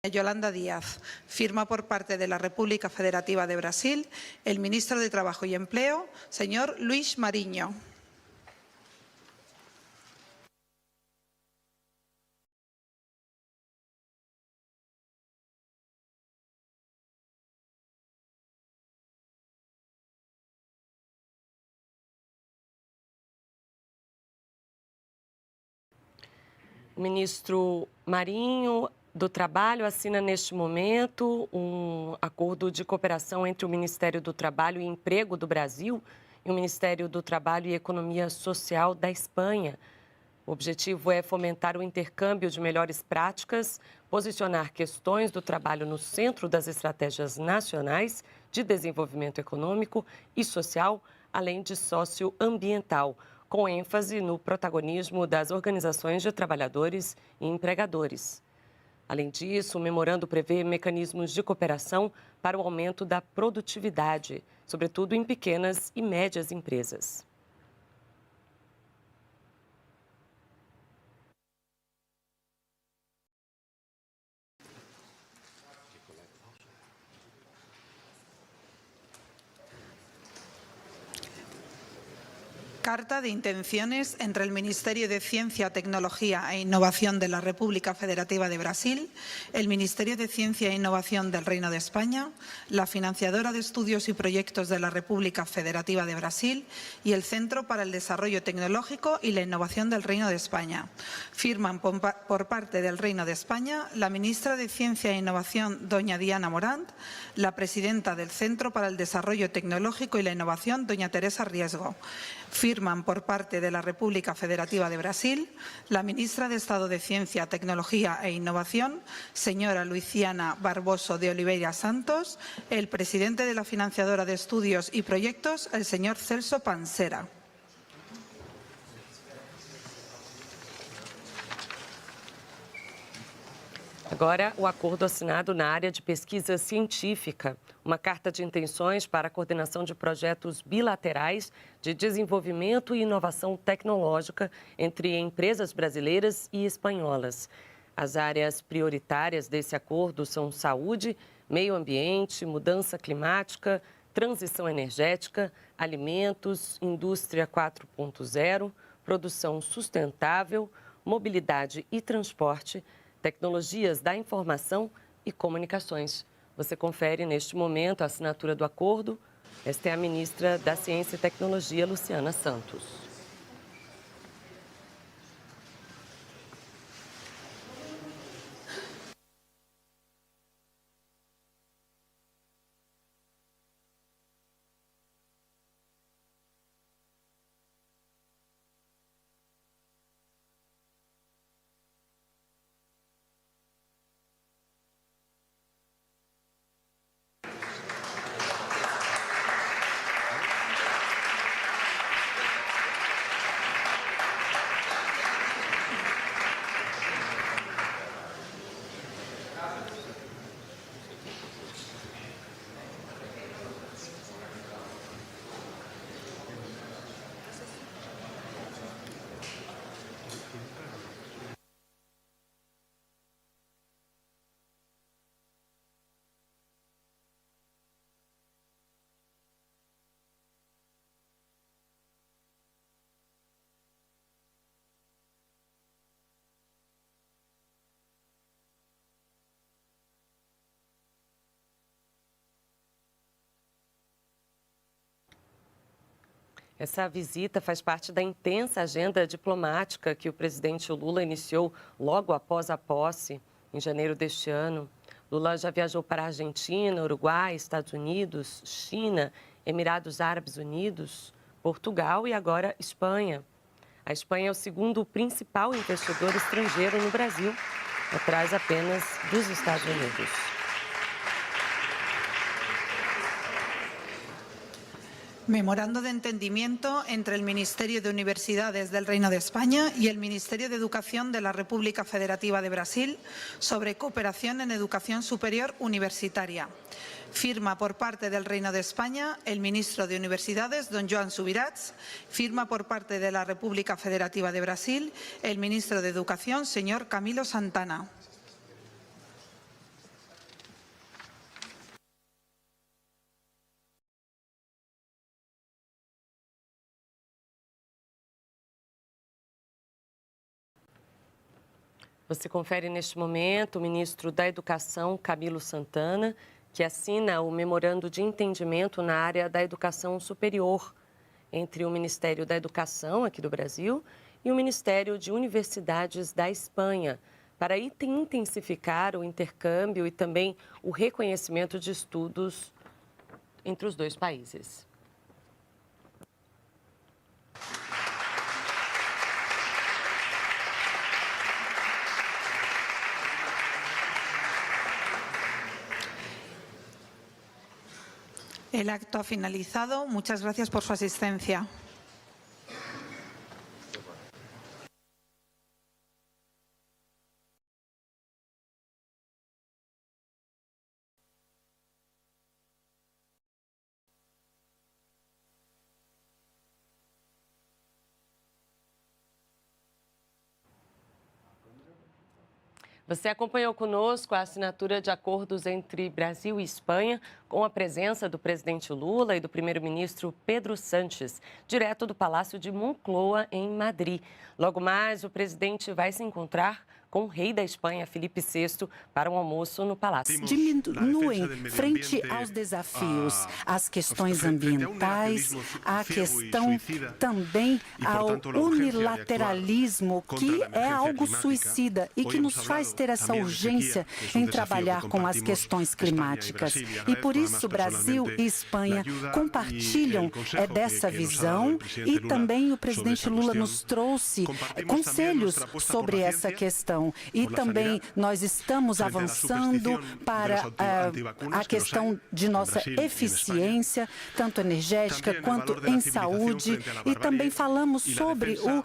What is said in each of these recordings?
Yolanda Díaz. Firma por parte de la República Federativa de Brasil el ministro de Trabajo y Empleo, señor Luís Marinho. O ministro Marinho do Trabalho assina neste momento um acordo de cooperação entre o Ministério do Trabalho e Emprego do Brasil e o Ministério do Trabalho e Economia Social da Espanha. O objetivo é fomentar o intercâmbio de melhores práticas, posicionar questões do trabalho no centro das estratégias nacionais de desenvolvimento econômico e social, além de socioambiental, com ênfase no protagonismo das organizações de trabalhadores e empregadores. Além disso, o memorando prevê mecanismos de cooperação para o aumento da produtividade, sobretudo em pequenas e médias empresas. Carta de intenciones entre el Ministerio de Ciencia, Tecnología e Innovación de la República Federativa de Brasil, el Ministerio de Ciencia e Innovación del Reino de España, la Financiadora de Estudios y Proyectos de la República Federativa de Brasil y el Centro para el Desarrollo Tecnológico y la Innovación del Reino de España. Firman por parte del Reino de España la ministra de Ciencia e Innovación, doña Diana Morant, la presidenta del Centro para el Desarrollo Tecnológico y la Innovación, doña Teresa Riesgo. Firman por parte de la República Federativa de Brasil la ministra de Estado de Ciencia, Tecnología e Innovación, señora Luciana Barboso de Oliveira Santos, el presidente de la Financiadora de Estudios y Proyectos, el señor Celso Pansera. Agora, o acordo assinado na área de pesquisa científica, uma carta de intenções para a coordenação de projetos bilaterais de desenvolvimento e inovação tecnológica entre empresas brasileiras e espanholas. As áreas prioritárias desse acordo são saúde, meio ambiente, mudança climática, transição energética, alimentos, indústria 4.0, produção sustentável, mobilidade e transporte, tecnologias da informação e comunicações. Você confere neste momento a assinatura do acordo. Esta é a ministra da Ciência e Tecnologia, Luciana Santos. Essa visita faz parte da intensa agenda diplomática que o presidente Lula iniciou logo após a posse, em janeiro deste ano. Lula já viajou para a Argentina, Uruguai, Estados Unidos, China, Emirados Árabes Unidos, Portugal e agora Espanha. A Espanha é o segundo principal investidor estrangeiro no Brasil, atrás apenas dos Estados Unidos. Memorando de entendimiento entre el Ministerio de Universidades del Reino de España y el Ministerio de Educación de la República Federativa de Brasil sobre cooperación en educación superior universitaria. Firma por parte del Reino de España el ministro de Universidades, don Joan Subirats. Firma por parte de la República Federativa de Brasil el ministro de Educación, señor Camilo Santana. Você confere neste momento o ministro da Educação, Camilo Santana, que assina o memorando de entendimento na área da educação superior entre o Ministério da Educação, aqui do Brasil, e o Ministério de Universidades da Espanha, para intensificar o intercâmbio e também o reconhecimento de estudos entre os dois países. El acto ha finalizado. Muchas gracias por su asistencia. Você acompanhou conosco a assinatura de acordos entre Brasil e Espanha, com a presença do presidente Lula e do primeiro-ministro Pedro Sánchez, direto do Palácio de Moncloa, em Madrid. Logo mais, o presidente vai se encontrar com o rei da Espanha, Felipe VI, para um almoço no Palácio. Diminuem frente aos desafios, às questões ambientais, à questão também ao unilateralismo, que é algo suicida e que nos faz ter essa urgência em trabalhar com as questões climáticas. E por isso Brasil e Espanha compartilham dessa visão e também o presidente Lula nos trouxe conselhos sobre essa questão. E também nós estamos avançando para a questão de nossa eficiência, tanto energética quanto em saúde, e também falamos sobre o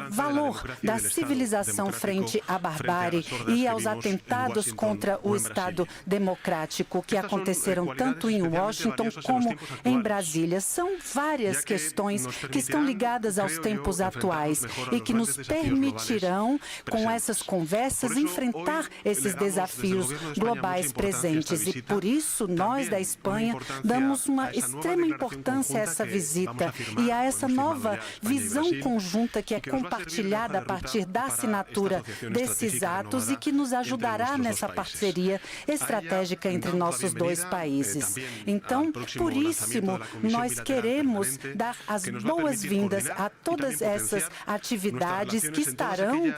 valor da civilização frente à barbárie e aos atentados contra o Estado democrático que aconteceram tanto em Washington como em Brasília. São várias questões que estão ligadas aos tempos atuais e que nos permitirão, com essas conversas, enfrentar esses desafios globais presentes. E por isso, nós da Espanha damos uma extrema importância a essa visita e a essa nova visão conjunta que é compartilhada a partir da assinatura desses atos e que nos ajudará nessa parceria estratégica entre nossos dois países. Então, por isso, nós queremos dar as boas-vindas a todas essas atividades que estarão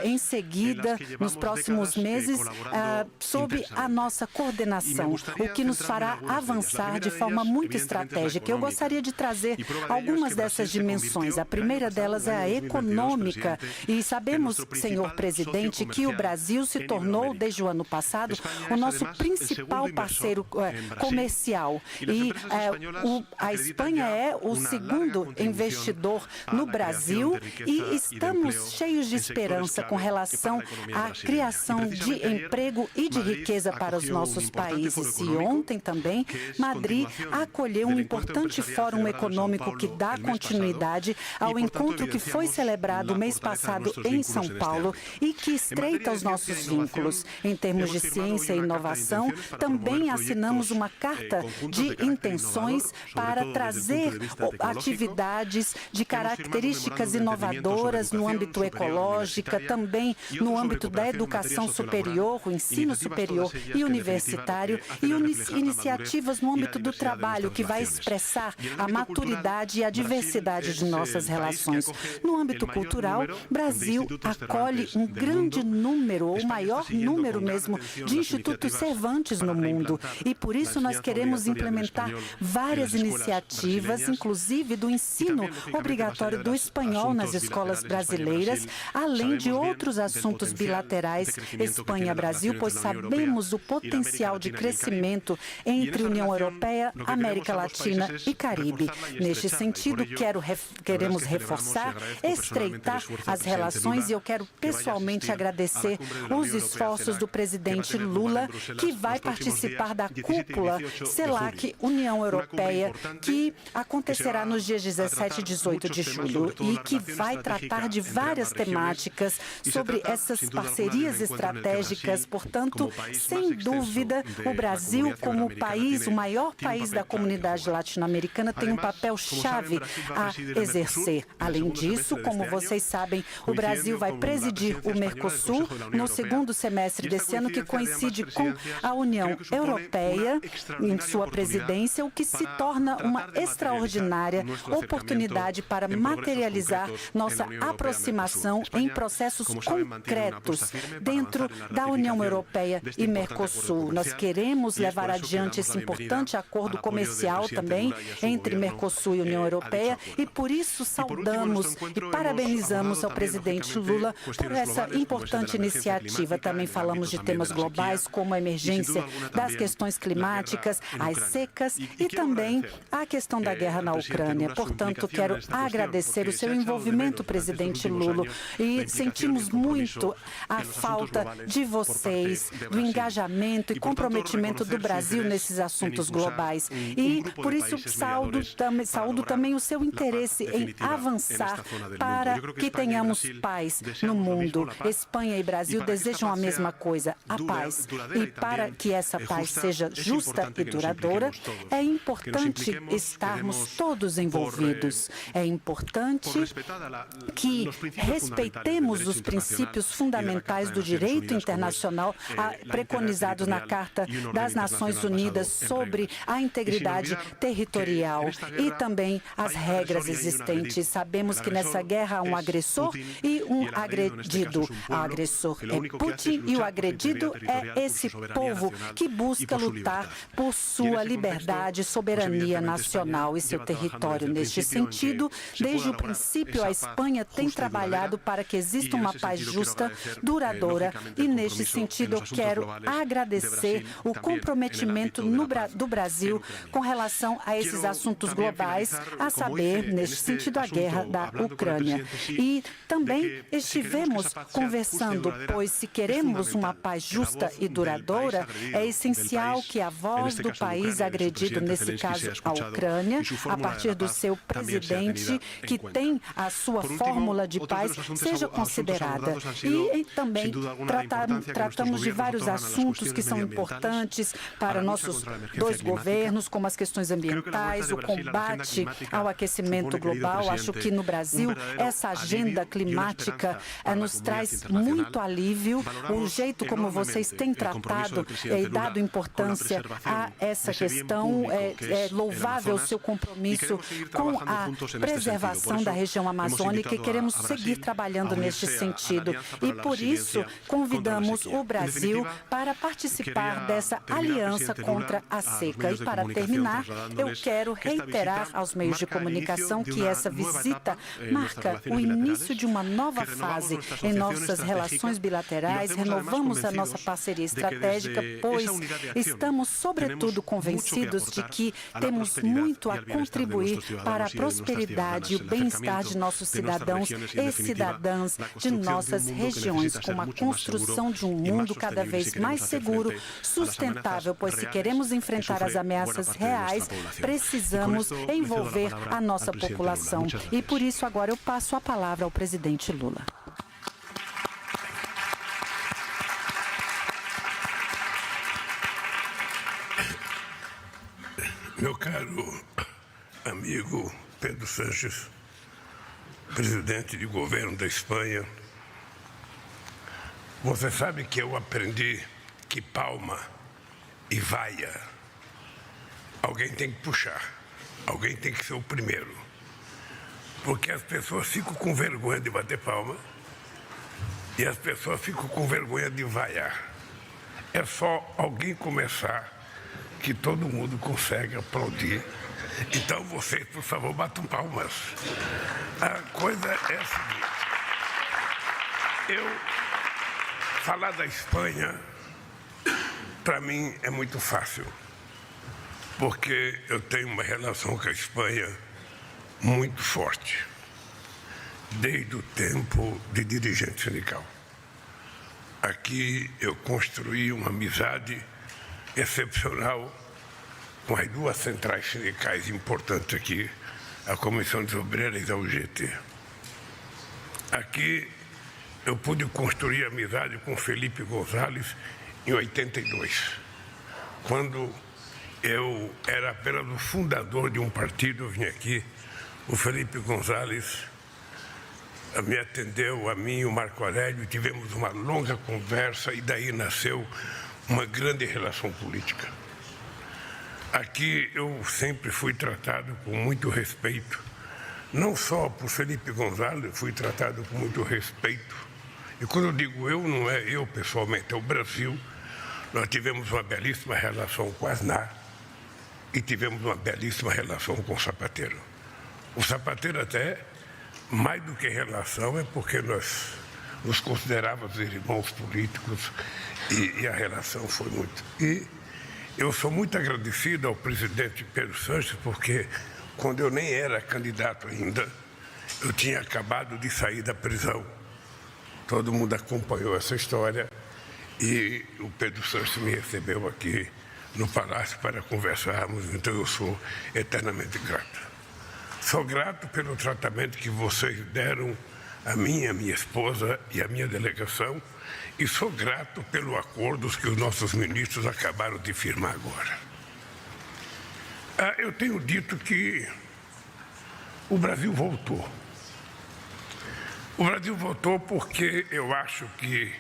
em seguida, nos próximos meses, sob a nossa coordenação, o que nos fará avançar de forma muito estratégica. Eu gostaria de trazer algumas dessas dimensões. A primeira delas é a econômica. E sabemos, senhor presidente, que o Brasil se tornou, desde o ano passado, o nosso principal parceiro comercial. E a Espanha é o segundo investidor no Brasil e estamos cheios de esperança com relação à criação de emprego e de riqueza para os nossos países. E ontem também, Madrid acolheu um importante fórum econômico que dá continuidade ao encontro que foi celebrado mês passado em São Paulo e que estreita os nossos vínculos. Em termos de ciência e inovação, também assinamos uma carta de intenções para trazer atividades de características inovadoras no âmbito ecológico, também no âmbito da educação superior, o ensino superior e universitário, e iniciativas no âmbito do trabalho que vai expressar a maturidade e a diversidade de nossas relações. No âmbito cultural, Brasil acolhe um grande número, ou maior número mesmo, de institutos Cervantes no mundo. E por isso nós queremos implementar várias iniciativas, inclusive do ensino obrigatório do espanhol nas escolas brasileiras, além de outros assuntos bilaterais Espanha-Brasil, pois sabemos o potencial de crescimento entre União Europeia, América Latina e Caribe. Neste sentido, queremos reforçar, estreitar as relações e eu quero pessoalmente agradecer os esforços do presidente Lula, que vai participar da cúpula CELAC União Europeia, que acontecerá nos dias 17 e 18 de julho e que vai tratar de várias temáticas sobre essas parcerias estratégicas. Portanto, sem dúvida, o Brasil, como país, o maior país da comunidade latino-americana, tem um papel-chave a exercer. Além disso, como vocês sabem, o Brasil vai presidir o Mercosul no segundo semestre desse ano, que coincide com a União Europeia em sua presidência, o que se torna uma extraordinária oportunidade para materializar nossa aproximação em processos concretos dentro da União Europeia e Mercosul. Nós queremos levar adiante esse importante acordo comercial também entre Mercosul e União Europeia e por isso saudamos e parabenizamos ao presidente Lula por essa importante iniciativa. Também falamos de temas globais como a emergência das questões climáticas, as secas e também a questão da guerra na Ucrânia. Portanto, quero agradecer o seu envolvimento, presidente Lula, e sentimos muito a falta de vocês, do engajamento e comprometimento do Brasil nesses assuntos globais. E, por isso, saúdo também o seu interesse em avançar para que tenhamos paz no mundo. Espanha e Brasil desejam a mesma coisa, a paz. E para que essa paz seja justa e duradoura, é importante estarmos todos envolvidos. É importante que respeitemos os princípios fundamentais do direito internacional preconizados na Carta das Nações Unidas sobre a integridade territorial e também as regras existentes. Sabemos que nessa guerra há um agressor e um agredido. O agressor é Putin e o agredido é esse povo que busca lutar por sua liberdade e soberania nacional e seu território. Neste sentido, desde o princípio, a Espanha tem trabalhado para que exista uma paz justa, duradoura, e neste sentido eu quero agradecer o comprometimento do Brasil com relação a esses assuntos globais, a saber, neste sentido, a guerra da Ucrânia. E também estivemos conversando, pois se queremos uma paz justa e duradoura, é essencial que a voz do país agredido, nesse caso a Ucrânia, a partir do seu presidente, que tem a sua fórmula de paz, seja considerada. E também tratamos de vários assuntos que são importantes para nossos dois governos, como as questões ambientais, o combate ao aquecimento global. Acho que no Brasil essa agenda climática nos traz muito alívio. O jeito como vocês têm tratado e dado importância a essa questão é louvável, o seu compromisso com a preservação da região amazônica, e queremos seguir trabalhando neste sentido. E por isso convidamos o Brasil para participar dessa aliança contra a seca. E para terminar, eu quero reiterar aos meios de comunicação que essa visita marca o início de uma nova fase em nossas relações bilaterais. Renovamos a nossa parceria estratégica, pois estamos, sobretudo, convencidos de que temos muito a contribuir para a prosperidade e o bem-estar de nossos cidadãos e cidadãs de nossas regiões, com a construção de um mundo cada vez mais seguro, sustentável, pois se queremos enfrentar as ameaças reais, precisamos envolver a nossa população. E por isso agora eu passo a palavra ao presidente Lula. Meu caro amigo Pedro Sánchez, presidente de governo da Espanha, você sabe que eu aprendi que palma e vaia, alguém tem que puxar, alguém tem que ser o primeiro, porque as pessoas ficam com vergonha de bater palma e as pessoas ficam com vergonha de vaiar. É só alguém começar que todo mundo consegue aplaudir. Então vocês, por favor, batam palmas. A coisa é a seguinte. Falar da Espanha, para mim, é muito fácil. Porque eu tenho uma relação com a Espanha muito forte. Desde o tempo de dirigente sindical. Aqui eu construí uma amizade excepcional com as duas centrais sindicais importantes aqui, a Comissão de Obreiras e a UGT. Aqui eu pude construir amizade com Felipe González em 82, quando eu era apenas o fundador de um partido. Eu vim aqui, o Felipe González me atendeu, a mim e o Marco Aurélio, tivemos uma longa conversa e daí nasceu uma grande relação política. Aqui eu sempre fui tratado com muito respeito, não só por Felipe González, fui tratado com muito respeito. E quando eu digo eu, não é eu pessoalmente, é o Brasil. Nós tivemos uma belíssima relação com Aznar e tivemos uma belíssima relação com o Zapatero. O Zapatero até, mais do que relação, é porque nós nos considerávamos irmãos políticos e a relação foi muito. E eu sou muito agradecido ao presidente Pedro Sánchez, porque quando eu nem era candidato ainda, eu tinha acabado de sair da prisão. Todo mundo acompanhou essa história e o Pedro Sánchez me recebeu aqui no Palácio para conversarmos, então eu sou eternamente grato. Sou grato pelo tratamento que vocês deram a mim, a minha esposa e a minha delegação, e sou grato pelo acordo que os nossos ministros acabaram de firmar agora. Eu tenho dito que o Brasil voltou. O Brasil voltou porque eu acho que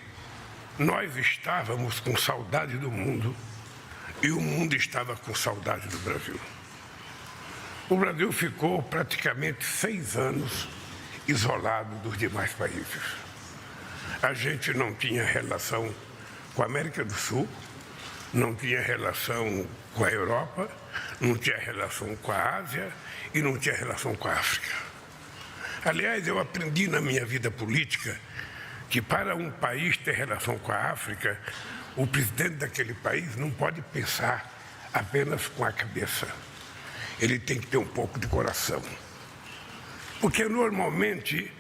nós estávamos com saudade do mundo e o mundo estava com saudade do Brasil. O Brasil ficou praticamente 6 anos isolado dos demais países. A gente não tinha relação com a América do Sul, não tinha relação com a Europa, não tinha relação com a Ásia e não tinha relação com a África. Aliás, eu aprendi na minha vida política que para um país ter relação com a África, o presidente daquele país não pode pensar apenas com a cabeça. Ele tem que ter um pouco de coração. Porque normalmente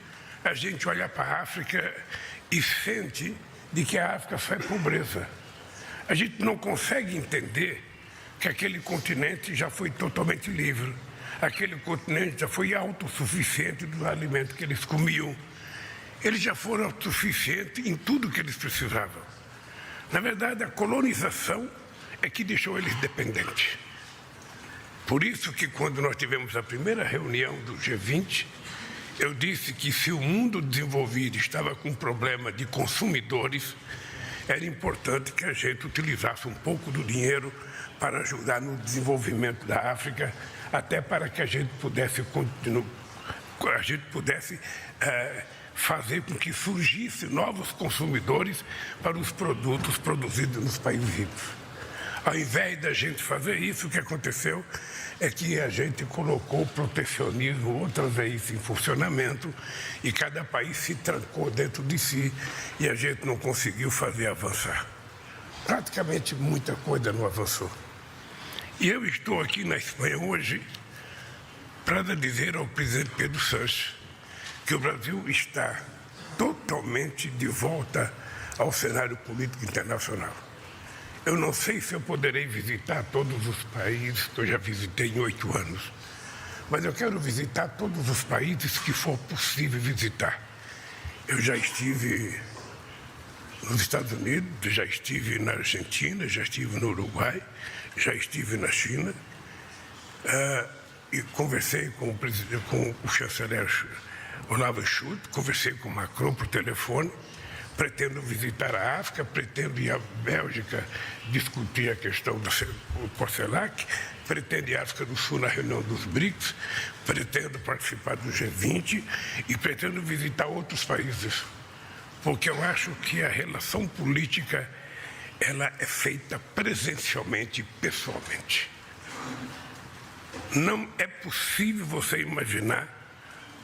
a gente olha para a África e sente de que a África só é pobreza. A gente não consegue entender que aquele continente já foi totalmente livre. Aquele continente já foi autossuficiente dos alimentos que eles comiam. Eles já foram autossuficientes em tudo que eles precisavam. Na verdade, a colonização é que deixou eles dependentes. Por isso que quando nós tivemos a primeira reunião do G20, eu disse que se o mundo desenvolvido estava com um problema de consumidores, era importante que a gente utilizasse um pouco do dinheiro para ajudar no desenvolvimento da África, até para que a gente pudesse fazer com que surgissem novos consumidores para os produtos produzidos nos países ricos. Ao invés da gente fazer isso, o que aconteceu é que a gente colocou o protecionismo outra vez em funcionamento e cada país se trancou dentro de si e a gente não conseguiu fazer avançar. Praticamente muita coisa não avançou. E eu estou aqui na Espanha hoje para dizer ao presidente Pedro Sánchez que o Brasil está totalmente de volta ao cenário político internacional. Eu não sei se eu poderei visitar todos os países que eu já visitei em 8 anos, mas eu quero visitar todos os países que for possível visitar. Eu já estive nos Estados Unidos, já estive na Argentina, já estive no Uruguai, já estive na China e conversei com o chanceler Olavo Scholz, conversei com Macron por telefone. Pretendo visitar a África, pretendo ir à Bélgica discutir a questão do COCELAC, pretendo ir à África do Sul na reunião dos BRICS, pretendo participar do G20 e pretendo visitar outros países, porque eu acho que a relação política ela é feita presencialmente e pessoalmente. Não é possível você imaginar,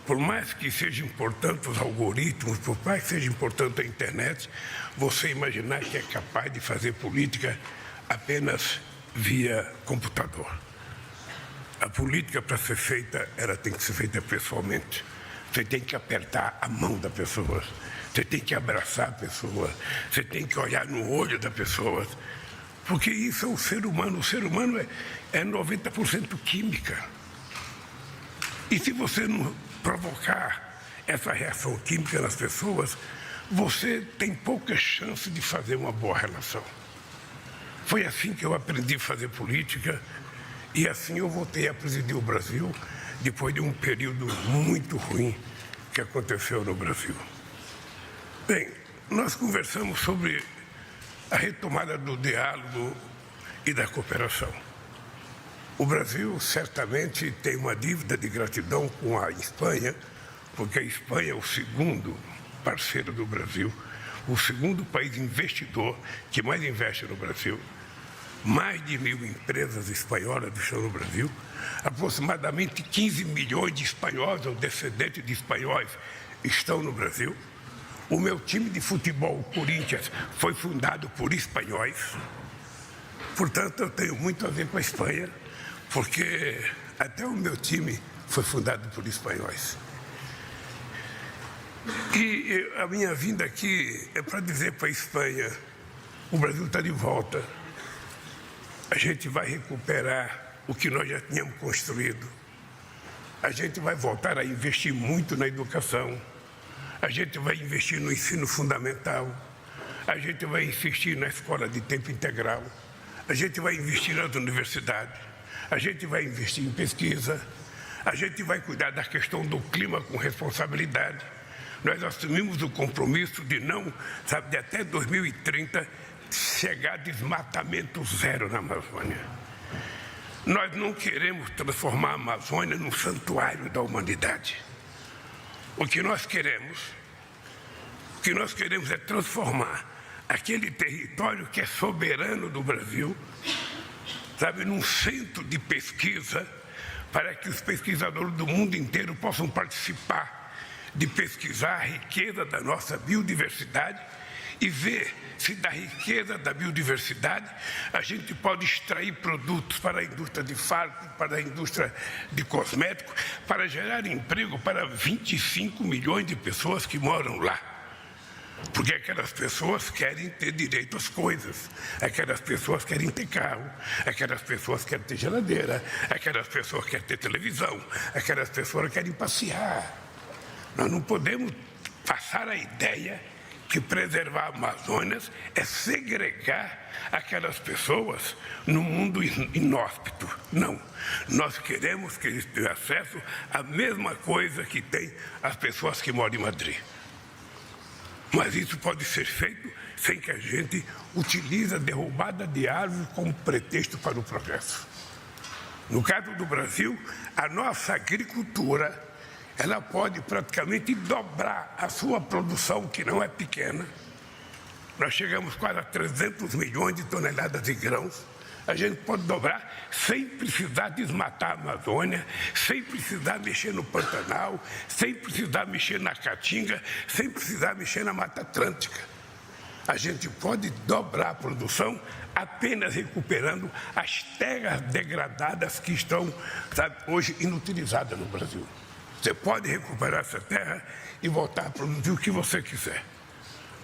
por mais que seja importante os algoritmos, por mais que seja importante a internet, você imaginar que é capaz de fazer política apenas via computador. A política, para ser feita, ela tem que ser feita pessoalmente. Você tem que apertar a mão da pessoa, você tem que abraçar a pessoa, você tem que olhar no olho da pessoa, porque isso é o ser humano. O ser humano é 90% química. E se você não provocar essa reação química nas pessoas, você tem poucas chances de fazer uma boa relação. Foi assim que eu aprendi a fazer política e assim eu voltei a presidir o Brasil depois de um período muito ruim que aconteceu no Brasil. Bem, nós conversamos sobre a retomada do diálogo e da cooperação. O Brasil certamente tem uma dívida de gratidão com a Espanha, porque a Espanha é o segundo parceiro do Brasil, o segundo país investidor que mais investe no Brasil. Mais de 1.000 empresas espanholas estão no Brasil, aproximadamente 15 milhões de espanhóis ou descendentes de espanhóis estão no Brasil. O meu time de futebol, o Corinthians, foi fundado por espanhóis. Portanto, eu tenho muito a ver com a Espanha, porque até o meu time foi fundado por espanhóis. E a minha vinda aqui é para dizer para a Espanha, o Brasil está de volta. A gente vai recuperar o que nós já tínhamos construído. A gente vai voltar a investir muito na educação. A gente vai investir no ensino fundamental. A gente vai investir na escola de tempo integral. A gente vai investir nas universidades. A gente vai investir em pesquisa. A gente vai cuidar da questão do clima com responsabilidade. Nós assumimos o compromisso de não, de até 2030, chegar a desmatamento zero na Amazônia. Nós não queremos transformar a Amazônia num santuário da humanidade. O que nós queremos é transformar aquele território que é soberano do Brasil, num centro de pesquisa, para que os pesquisadores do mundo inteiro possam participar de pesquisar a riqueza da nossa biodiversidade e ver se da riqueza da biodiversidade a gente pode extrair produtos para a indústria de fármacos, para a indústria de cosméticos, para gerar emprego para 25 milhões de pessoas que moram lá. Porque aquelas pessoas querem ter direito às coisas, aquelas pessoas querem ter carro, aquelas pessoas querem ter geladeira, aquelas pessoas querem ter televisão, aquelas pessoas querem passear. Nós não podemos passar a ideia que preservar a Amazônia é segregar aquelas pessoas no mundo inóspito. Não. Nós queremos que eles tenham acesso à mesma coisa que tem as pessoas que moram em Madrid. Mas isso pode ser feito sem que a gente utilize a derrubada de árvores como pretexto para o progresso. No caso do Brasil, a nossa agricultura ela pode praticamente dobrar a sua produção, que não é pequena. Nós chegamos quase a 300 milhões de toneladas de grãos. A gente pode dobrar sem precisar desmatar a Amazônia, sem precisar mexer no Pantanal, sem precisar mexer na Caatinga, sem precisar mexer na Mata Atlântica. A gente pode dobrar a produção apenas recuperando as terras degradadas que estão, hoje inutilizadas no Brasil. Você pode recuperar essa terra e voltar a produzir o que você quiser.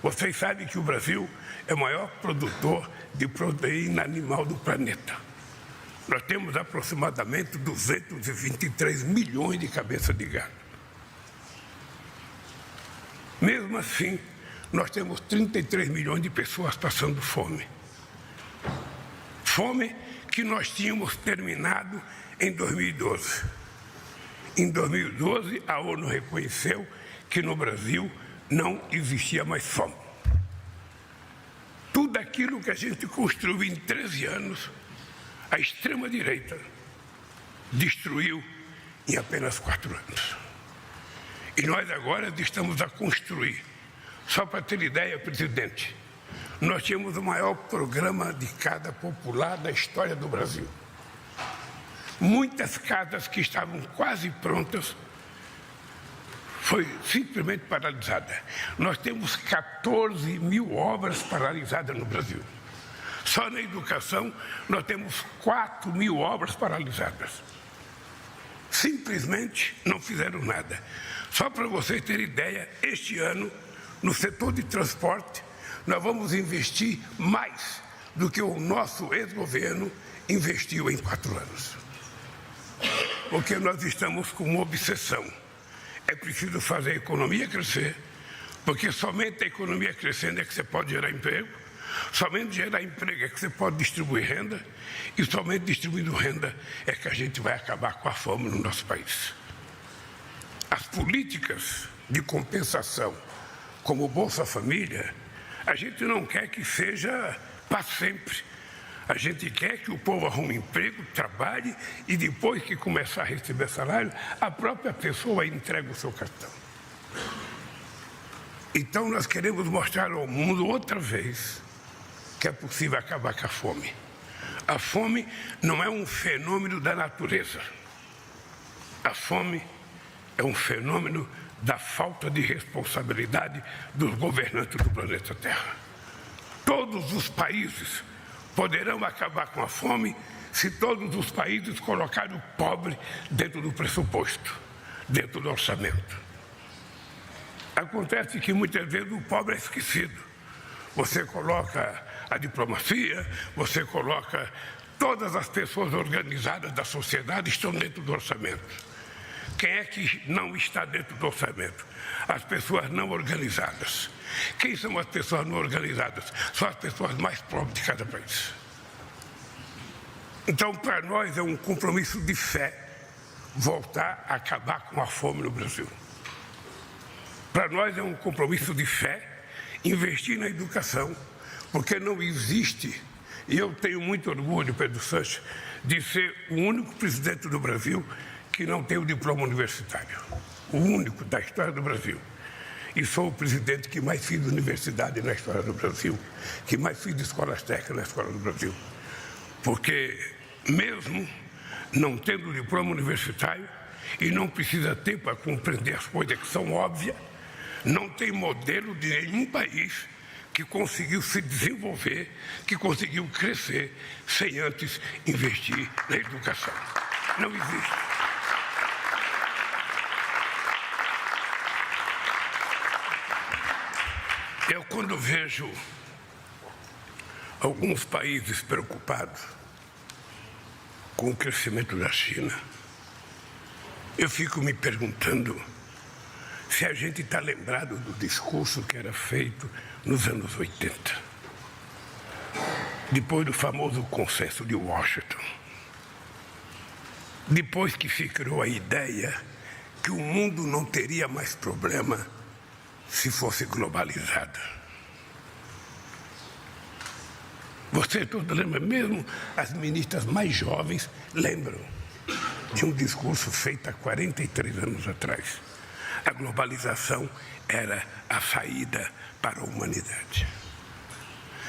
Vocês sabem que o Brasil é o maior produtor de proteína animal do planeta. Nós temos aproximadamente 223 milhões de cabeças de gado. Mesmo assim, nós temos 33 milhões de pessoas passando fome. Fome que nós tínhamos terminado em 2012. Em 2012, a ONU reconheceu que no Brasil não existia mais fome. Tudo aquilo que a gente construiu em 13 anos, a extrema-direita destruiu em apenas 4 anos. E nós agora estamos a construir. Só para ter ideia, presidente, nós tínhamos o maior programa de casa popular da história do Brasil. Muitas casas que estavam quase prontas foi simplesmente paralisada. Nós temos 14 mil obras paralisadas no Brasil. Só na educação nós temos 4 mil obras paralisadas. Simplesmente não fizeram nada. Só para vocês terem ideia, este ano, no setor de transporte, nós vamos investir mais do que o nosso ex-governo investiu em 4 anos. Porque nós estamos com uma obsessão. É preciso fazer a economia crescer, Porque somente a economia crescendo é que você pode gerar emprego, somente gerar emprego é que você pode distribuir renda, e somente distribuindo renda é que a gente vai acabar com a fome no nosso país. As políticas de compensação, como o Bolsa Família, a gente não quer que seja para sempre. A gente quer que o povo arrume emprego, trabalhe e depois que começar a receber salário, a própria pessoa entrega o seu cartão. Então nós queremos mostrar ao mundo outra vez que é possível acabar com a fome. A fome não é um fenômeno da natureza. A fome é um fenômeno da falta de responsabilidade dos governantes do planeta Terra. Todos os países poderão acabar com a fome se todos os países colocarem o pobre dentro do pressuposto, dentro do orçamento. Acontece que muitas vezes o pobre é esquecido. Você coloca a diplomacia, você coloca todas as pessoas organizadas da sociedade estão dentro do orçamento. Quem é que não está dentro do orçamento? As pessoas não organizadas. Quem são as pessoas não organizadas? São as pessoas mais pobres de cada país. Então, para nós é um compromisso de fé voltar a acabar com a fome no Brasil. Para nós é um compromisso de fé investir na educação, porque não existe, e eu tenho muito orgulho, Pedro Sanches, de ser o único presidente do Brasil que não tem o diploma universitário. O único da história do Brasil. E sou o presidente que mais fiz universidade na história do Brasil, que mais fiz escolas técnicas na história do Brasil. Porque mesmo não tendo o diploma universitário, e não precisa ter para compreender as coisas que são óbvias, não tem modelo de nenhum país que conseguiu se desenvolver, que conseguiu crescer, sem antes investir na educação. Não existe. Eu, quando vejo alguns países preocupados com o crescimento da China, eu fico me perguntando se a gente está lembrado do discurso que era feito nos anos 80, depois do famoso consenso de Washington, depois que se criou a ideia que o mundo não teria mais problema se fosse globalizada. Você todos lembram, mesmo as ministras mais jovens lembram de um discurso feito há 43 anos atrás. A globalização era a saída para a humanidade.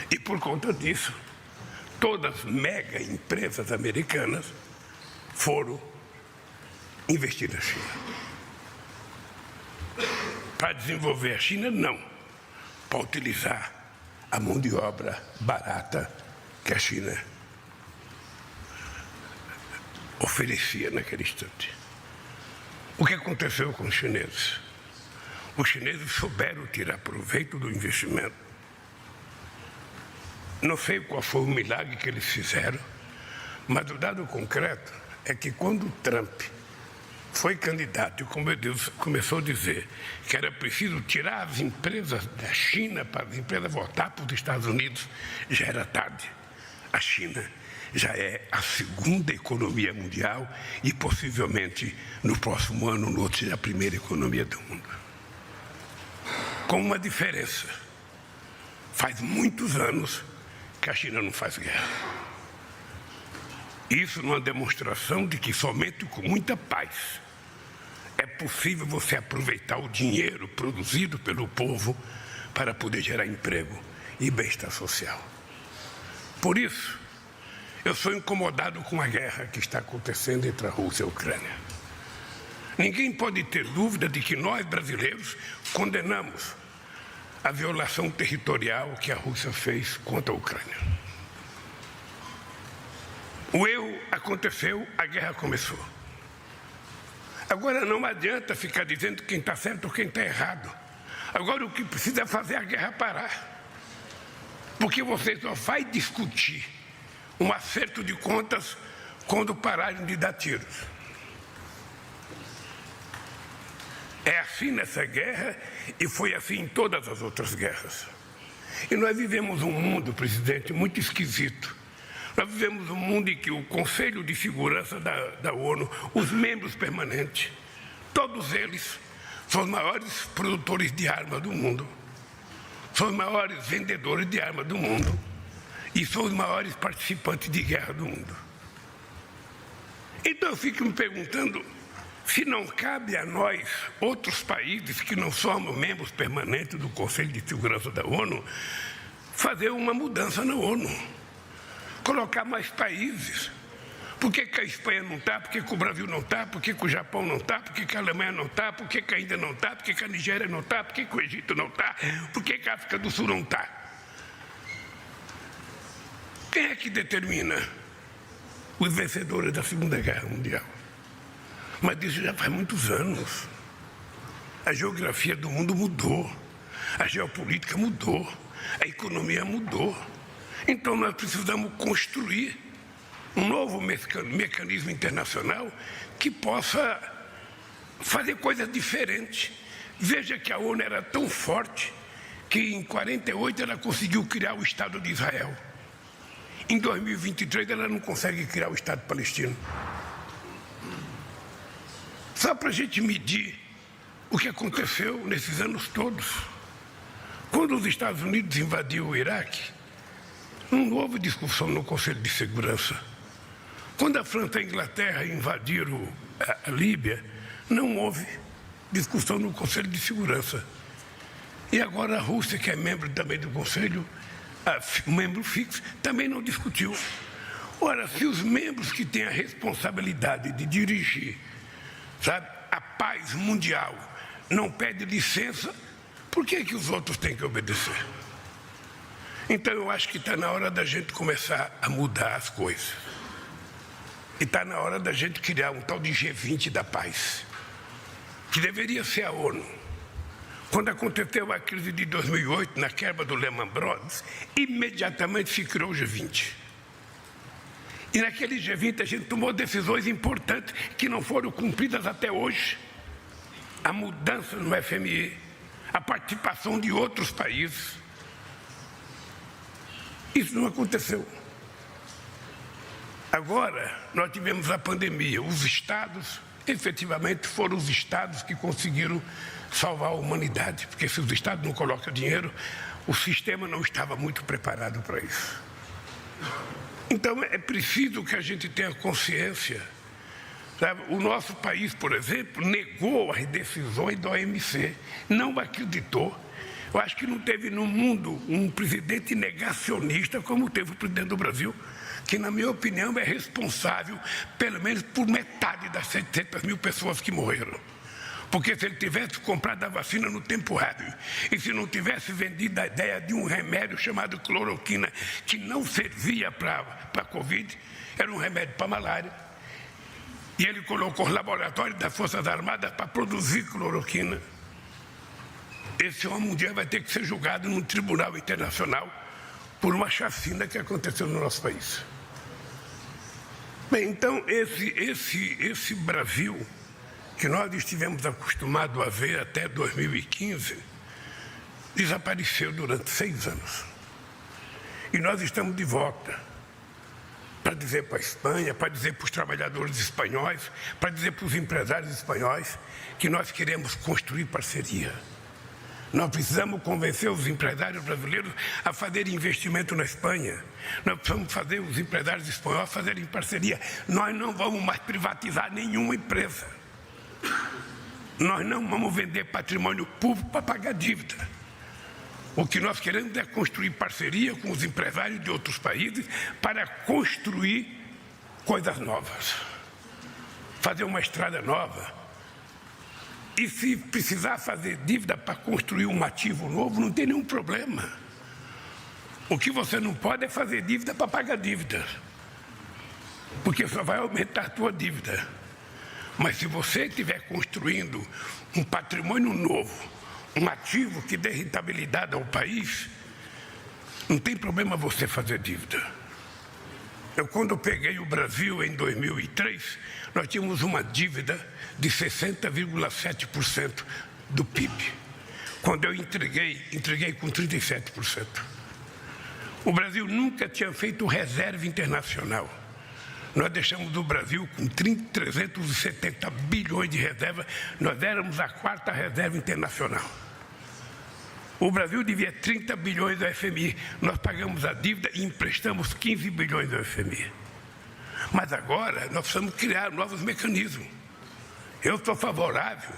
E por conta disso, todas as mega empresas americanas foram investir na China. Para desenvolver a China, não. Para utilizar a mão de obra barata que a China oferecia naquele instante. O que aconteceu com os chineses? Os chineses souberam tirar proveito do investimento. Não sei qual foi o milagre que eles fizeram, mas o dado concreto é que quando o Trump foi candidato e começou a dizer que era preciso tirar as empresas da China para as empresas voltar para os Estados Unidos, já era tarde. A China já é a segunda economia mundial e possivelmente no próximo ano, no outro, será a primeira economia do mundo. Com uma diferença. Faz muitos anos que a China não faz guerra. Isso numa demonstração de que somente com muita paz é possível você aproveitar o dinheiro produzido pelo povo para poder gerar emprego e bem-estar social. Por isso, eu sou incomodado com a guerra que está acontecendo entre a Rússia e a Ucrânia. Ninguém pode ter dúvida de que nós, brasileiros, condenamos a violação territorial que a Rússia fez contra a Ucrânia. O erro aconteceu, a guerra começou. Agora não adianta ficar dizendo quem está certo ou quem está errado. Agora o que precisa é fazer a guerra parar. Porque você só vai discutir um acerto de contas quando pararem de dar tiros. É assim nessa guerra e foi assim em todas as outras guerras. E nós vivemos um mundo, presidente, muito esquisito. Nós vivemos um mundo em que o Conselho de Segurança da ONU, os membros permanentes, todos eles são os maiores produtores de armas do mundo, são os maiores vendedores de armas do mundo e são os maiores participantes de guerra do mundo. Então eu fico me perguntando se não cabe a nós, outros países que não somos membros permanentes do Conselho de Segurança da ONU, fazer uma mudança na ONU, colocar mais países. Por que a Espanha não está? Por que o Brasil não está? Por que o Japão não está? Por que a Alemanha não está? Por que a Índia não está? Por que a Nigéria não está? Por que o Egito não está? Por que a África do Sul não está? Quem é que determina os vencedores da Segunda Guerra Mundial? Mas isso já faz muitos anos. A geografia do mundo mudou, a geopolítica mudou, a economia mudou. Então nós precisamos construir um novo mecanismo internacional que possa fazer coisas diferentes. Veja que a ONU era tão forte que em 1948 ela conseguiu criar o Estado de Israel. Em 2023 ela não consegue criar o Estado palestino. Só para a gente medir o que aconteceu nesses anos todos. Quando os Estados Unidos invadiu o Iraque, não houve discussão no Conselho de Segurança. Quando a França e a Inglaterra invadiram a Líbia, não houve discussão no Conselho de Segurança. E agora a Rússia, que é membro também do Conselho, membro fixo, também não discutiu. Ora, se os membros que têm a responsabilidade de dirigir, sabe, a paz mundial não pedem licença, por que os outros têm que obedecer? Então eu acho que está na hora da gente começar a mudar as coisas. E está na hora da gente criar um tal de G20 da paz, que deveria ser a ONU. Quando aconteceu a crise de 2008, na quebra do Lehman Brothers, imediatamente se criou o G20. E naquele G20 a gente tomou decisões importantes que não foram cumpridas até hoje. A mudança no FMI, a participação de outros países. Isso não aconteceu. Agora, nós tivemos a pandemia. Os estados, efetivamente, foram os estados que conseguiram salvar a humanidade. Porque se os estados não colocam dinheiro, o sistema não estava muito preparado para isso. Então, é preciso que a gente tenha consciência. Sabe? O nosso país, por exemplo, negou as decisões da OMC, não acreditou. Eu acho que não teve no mundo um presidente negacionista como teve o presidente do Brasil, que, na minha opinião, é responsável, pelo menos, por metade das 700 mil pessoas que morreram. Porque se ele tivesse comprado a vacina no tempo hábil e se não tivesse vendido a ideia de um remédio chamado cloroquina, que não servia para a Covid, era um remédio para malária, e ele colocou os laboratórios das Forças Armadas para produzir cloroquina, esse homem um dia vai ter que ser julgado num tribunal internacional por uma chacina que aconteceu no nosso país. Bem, então esse Brasil que nós estivemos acostumados a ver até 2015, desapareceu durante 6 anos. E nós estamos de volta para dizer para a Espanha, para dizer para os trabalhadores espanhóis, para dizer para os empresários espanhóis que nós queremos construir parceria. Nós precisamos convencer os empresários brasileiros a fazerem investimento na Espanha. Nós precisamos fazer os empresários espanhóis a fazerem parceria. Nós não vamos mais privatizar nenhuma empresa. Nós não vamos vender patrimônio público para pagar dívida. O que nós queremos é construir parceria com os empresários de outros países para construir coisas novas. Fazer uma estrada nova. E se precisar fazer dívida para construir um ativo novo, não tem nenhum problema. O que você não pode é fazer dívida para pagar dívida. Porque só vai aumentar a tua dívida. Mas se você estiver construindo um patrimônio novo, um ativo que dê rentabilidade ao país, não tem problema você fazer dívida. Quando peguei o Brasil em 2003, nós tínhamos uma dívida de 60,7% do PIB. Quando eu entreguei com 37%. O Brasil nunca tinha feito reserva internacional. Nós deixamos o Brasil com 370 bilhões de reserva. Nós éramos a 4ª reserva internacional. O Brasil devia 30 bilhões ao FMI. Nós pagamos a dívida e emprestamos 15 bilhões ao FMI. Mas agora nós precisamos criar novos mecanismos. Eu estou favorável,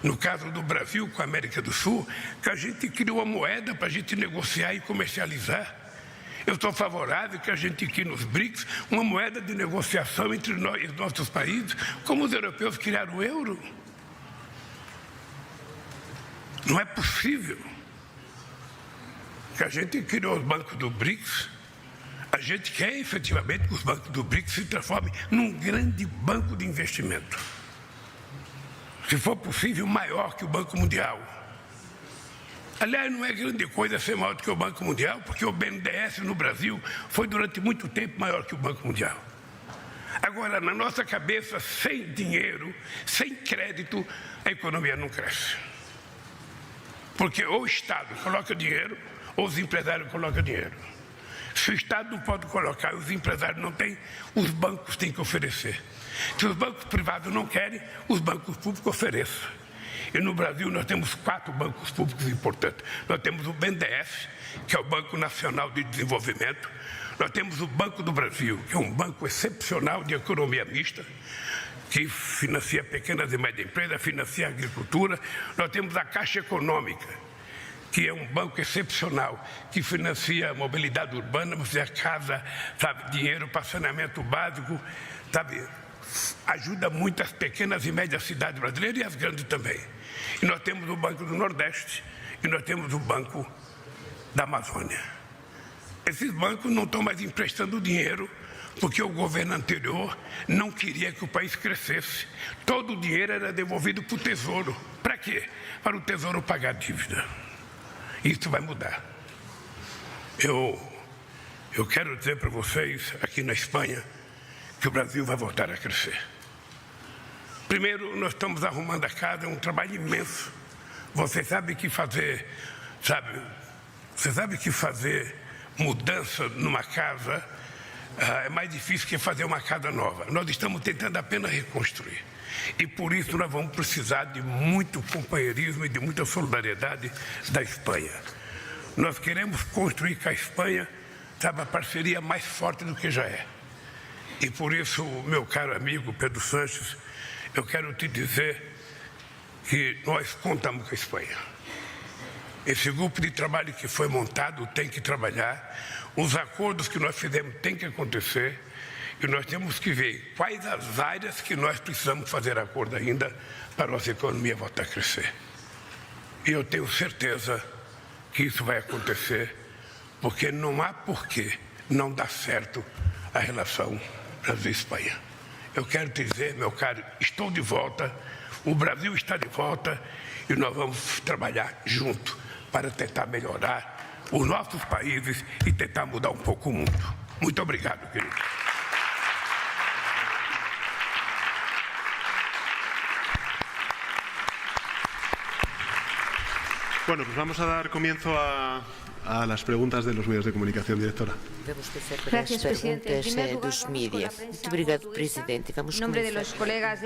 no caso do Brasil com a América do Sul, que a gente crie uma moeda para a gente negociar e comercializar. Eu estou favorável que a gente crie nos BRICS uma moeda de negociação entre nós e os nossos países, como os europeus criaram o euro. Não é possível que a gente criou os bancos do BRICS. A gente quer efetivamente que os bancos do BRICS se transformem num grande banco de investimento. Se for possível, maior que o Banco Mundial. Aliás, não é grande coisa ser maior do que o Banco Mundial, porque o BNDES no Brasil foi durante muito tempo maior que o Banco Mundial. Agora, na nossa cabeça, sem dinheiro, sem crédito, a economia não cresce. Porque ou o Estado coloca dinheiro, ou os empresários colocam dinheiro. Se o Estado não pode colocar, os empresários não têm, os bancos têm que oferecer. Se os bancos privados não querem, os bancos públicos ofereçam. E no Brasil nós temos 4 bancos públicos importantes. Nós temos o BNDES, que é o Banco Nacional de Desenvolvimento. Nós temos o Banco do Brasil, que é um banco excepcional de economia mista, que financia pequenas e médias empresas, financia a agricultura. Nós temos a Caixa Econômica, que é um banco excepcional, que financia a mobilidade urbana, você casa, sabe, dinheiro para saneamento básico, sabe, ajuda muito as pequenas e médias cidades brasileiras e as grandes também. E nós temos o Banco do Nordeste e nós temos o Banco da Amazônia. Esses bancos não estão mais emprestando dinheiro porque o governo anterior não queria que o país crescesse. Todo o dinheiro era devolvido para o Tesouro. Para quê? Para o Tesouro pagar dívida. Isso vai mudar. Eu quero dizer para vocês, aqui na Espanha, que o Brasil vai voltar a crescer. Primeiro, nós estamos arrumando a casa, é um trabalho imenso. Você sabe que fazer mudança numa casa é mais difícil que fazer uma casa nova. Nós estamos tentando apenas reconstruir. E por isso nós vamos precisar de muito companheirismo e de muita solidariedade da Espanha. Nós queremos construir com a Espanha, sabe, a parceria mais forte do que já é. E por isso, meu caro amigo Pedro Sanches, eu quero te dizer que nós contamos com a Espanha. Esse grupo de trabalho que foi montado tem que trabalhar, os acordos que nós fizemos têm que acontecer, e nós temos que ver quais as áreas que nós precisamos fazer acordo ainda para a nossa economia voltar a crescer. E eu tenho certeza que isso vai acontecer, porque não há porquê não dar certo a relação Brasil-Espanha. Eu quero te dizer, meu caro, estou de volta, o Brasil está de volta e nós vamos trabalhar junto para tentar melhorar os nossos países e tentar mudar um pouco o mundo. Muito obrigado, querido. Bueno, pues vamos a dar comienzo a las preguntas de los medios de comunicación, directora. Vamos começar por as perguntas dos mídias. Muito obrigado, presidente. Vamos em nome dos colegas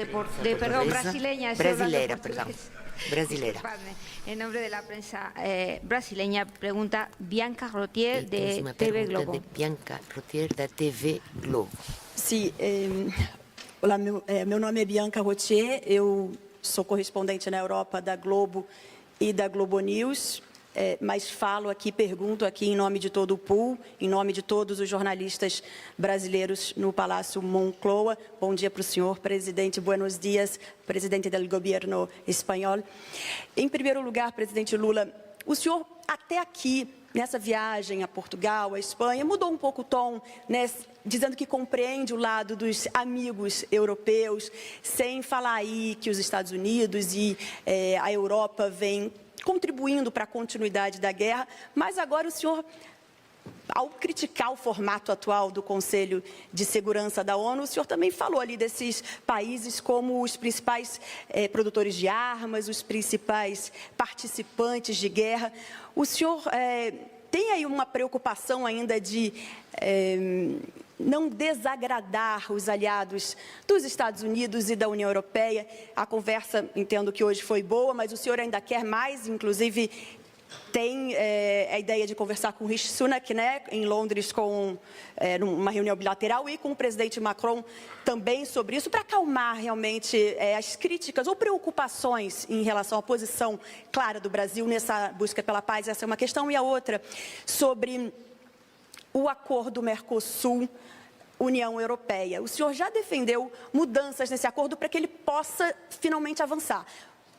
brasileira. Em nome da prensa brasileira, pergunta Bianca Rotier, de TV Globo. Bianca Rotier, da TV Globo. Sim, olá, meu nome é Bianca Rotier, eu sou correspondente na Europa da Globo e da Globo News, mas falo aqui, pergunto aqui em nome de todo o pool, em nome de todos os jornalistas brasileiros no Palácio Moncloa. Bom dia para o senhor presidente, buenos dias, presidente do governo espanhol. Em primeiro lugar, presidente Lula, o senhor até aqui, nessa viagem a Portugal, a Espanha, mudou um pouco o tom, né, dizendo que compreende o lado dos amigos europeus, sem falar aí que os Estados Unidos e a Europa vêm contribuindo para a continuidade da guerra, mas agora o senhor ao criticar o formato atual do Conselho de Segurança da ONU, o senhor também falou ali desses países como os principais produtores de armas, os principais participantes de guerra. O senhor tem aí uma preocupação ainda de não desagradar os aliados dos Estados Unidos e da União Europeia? A conversa, entendo que hoje foi boa, mas o senhor ainda quer mais, inclusive tem a ideia de conversar com o Rishi Sunak, né, em Londres, numa reunião bilateral, e com o presidente Macron também sobre isso, para acalmar realmente as críticas ou preocupações em relação à posição clara do Brasil nessa busca pela paz. Essa é uma questão. E a outra, sobre o acordo Mercosul-União Europeia. O senhor já defendeu mudanças nesse acordo para que ele possa finalmente avançar.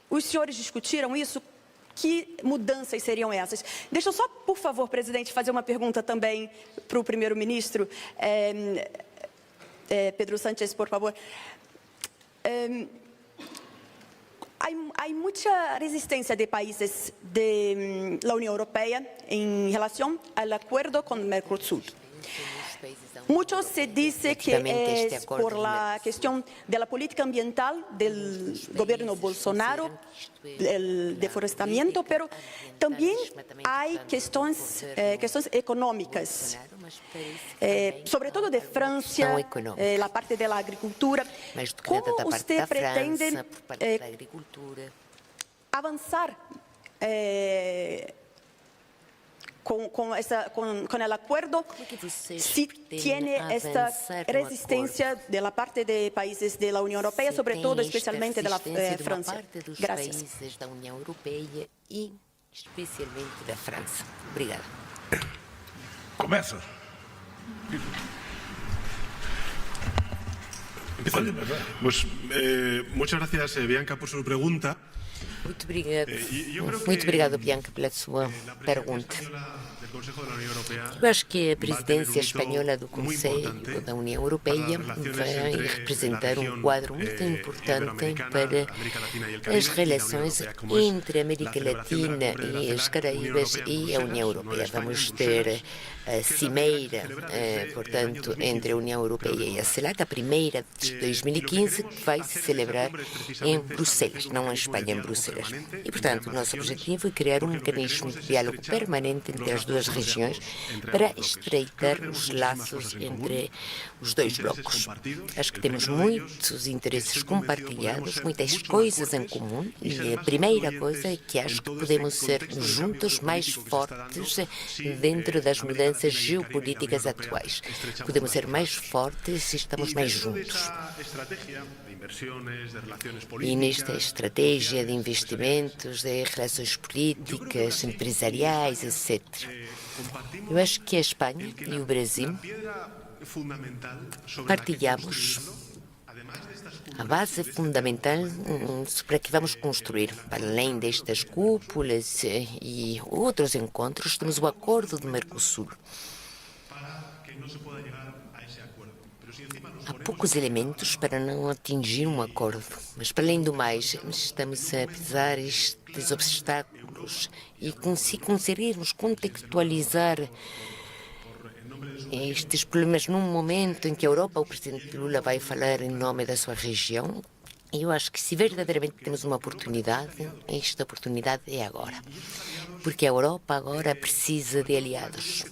Os senhores discutiram isso? Que mudanças seriam essas? Deixa eu só, por favor, presidente, fazer uma pergunta também para o primeiro-ministro. Pedro Sánchez, por favor. Há muita resistência de países da União Europeia em relação ao acordo com o Mercosul. Mucho se dice que es por la cuestión de la política ambiental del gobierno Bolsonaro, el deforestamiento, pero también hay cuestiones económicas, sobre todo de Francia, la parte de la agricultura. ¿Cómo usted pretende avanzar con el acuerdo, si tiene esta resistencia de la parte de países de la Unión Europea, sobre todo, especialmente de la Francia? Gracias. Países da União Europeia e especialmente da França. Obrigada. Começa. Pues, muchas gracias, Bianca, por su pregunta. Muito obrigado, Bianca, pela sua pergunta. Eu acho que a presidência espanhola do Conselho da União Europeia vai representar um quadro muito importante para as relações entre a América Latina e as Caraíbas e a União Europeia. Vamos ter a cimeira, portanto, entre a União Europeia e a CELAC, a primeira de 2015, que vai se celebrar em Bruxelas, não em Espanha, em Bruxelas. E, portanto, o nosso objetivo é criar um mecanismo de diálogo permanente entre as duas regiões para estreitar os laços entre os dois blocos. Acho que temos muitos interesses compartilhados, muitas coisas em comum, e a primeira coisa é que acho que podemos ser juntos mais fortes dentro das mudanças geopolíticas atuais. Podemos ser mais fortes se estamos mais juntos. E nesta estratégia de investimentos, de relações políticas, empresariais, etc. Eu acho que a Espanha e o Brasil partilhamos a base fundamental para que vamos construir. Para além destas cúpulas e outros encontros, temos o acordo do Mercosul. Há poucos elementos para não atingir um acordo, mas, para além do mais, estamos a pesar estes obstáculos e se conseguirmos contextualizar estes problemas num momento em que a Europa, o presidente Lula, vai falar em nome da sua região, eu acho que, se verdadeiramente temos uma oportunidade, esta oportunidade é agora. Porque a Europa agora precisa de aliados.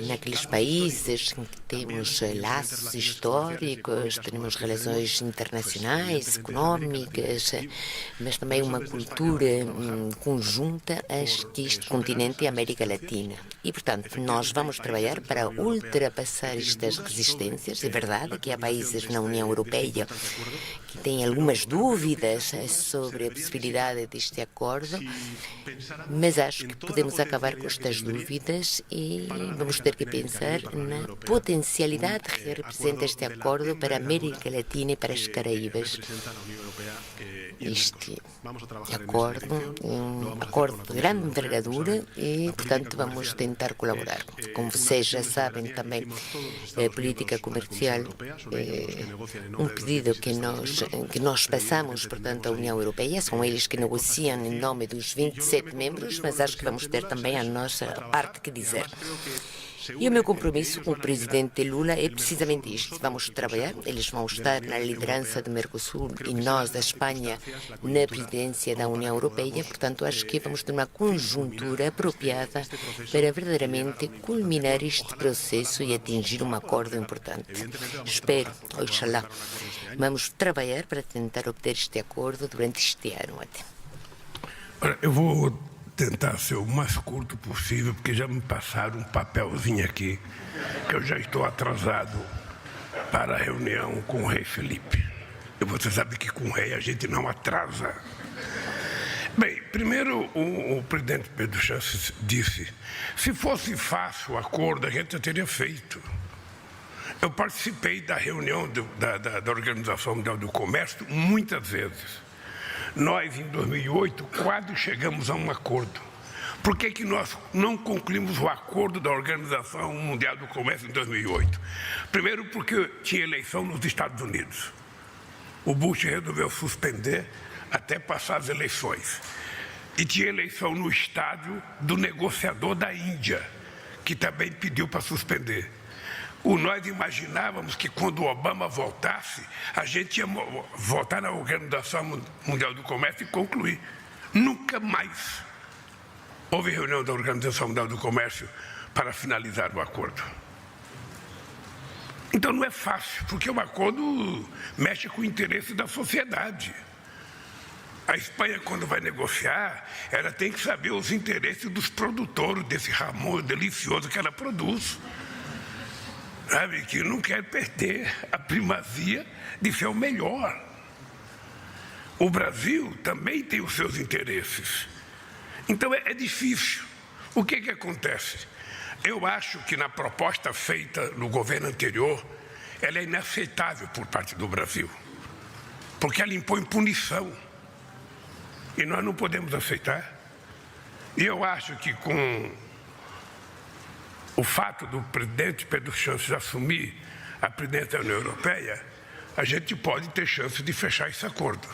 Naqueles países em que temos laços históricos, temos relações internacionais, económicas, mas também uma cultura conjunta a este continente e a América Latina. E, portanto, nós vamos trabalhar para ultrapassar estas resistências. É verdade que há países na União Europeia que têm algumas dúvidas sobre a possibilidade deste acordo, mas acho que podemos acabar com estas dúvidas e vamos ter que pensar na potencialidade que representa este acordo para a América Latina e para as Caraíbas. Este acordo é um acordo de grande envergadura e, portanto, vamos tentar colaborar. como vocês já sabem também, a política comercial é pedido que nós passamos, portanto, à União Europeia. São eles que negociam em nome dos 27 membros, mas acho que vamos ter também a nossa parte que dizer. E o meu compromisso com o presidente Lula é precisamente isto. Vamos trabalhar, eles vão estar na liderança do Mercosul e nós, da Espanha, na presidência da União Europeia. Portanto, acho que vamos ter uma conjuntura apropriada para verdadeiramente culminar este processo e atingir um acordo importante. Espero, oxalá, vamos trabalhar para tentar obter este acordo durante este ano até. Olha, eu vou tentar ser o mais curto possível, porque já me passaram um papelzinho aqui, que eu já estou atrasado para a reunião com o rei Felipe. E você sabe que com o rei a gente não atrasa. Bem, primeiro o presidente Pedro Sánchez disse, se fosse fácil o acordo, a gente já teria feito. Eu participei da reunião da Organização Mundial do Comércio muitas vezes. Nós, em 2008, quase chegamos a um acordo. Por que nós não concluímos o acordo da Organização Mundial do Comércio em 2008? Primeiro, porque tinha eleição nos Estados Unidos. O Bush resolveu suspender até passar as eleições. E tinha eleição no estádio do negociador da Índia, que também pediu para suspender. Nós imaginávamos que quando o Obama voltasse, a gente ia voltar na Organização Mundial do Comércio e concluir. Nunca mais houve reunião da Organização Mundial do Comércio para finalizar o acordo. Então não é fácil, porque o acordo mexe com o interesse da sociedade. A Espanha, quando vai negociar, ela tem que saber os interesses dos produtores desse ramon delicioso que ela produz. Sabe, que não quer perder a primazia de ser o melhor. O Brasil também tem os seus interesses. Então é difícil. O que acontece? Eu acho que na proposta feita no governo anterior, ela é inaceitável por parte do Brasil, porque ela impõe punição. E nós não podemos aceitar. E eu acho que com o fato do presidente Pedro Sánchez assumir a presidência da União Europeia, a gente pode ter chance de fechar esse acordo.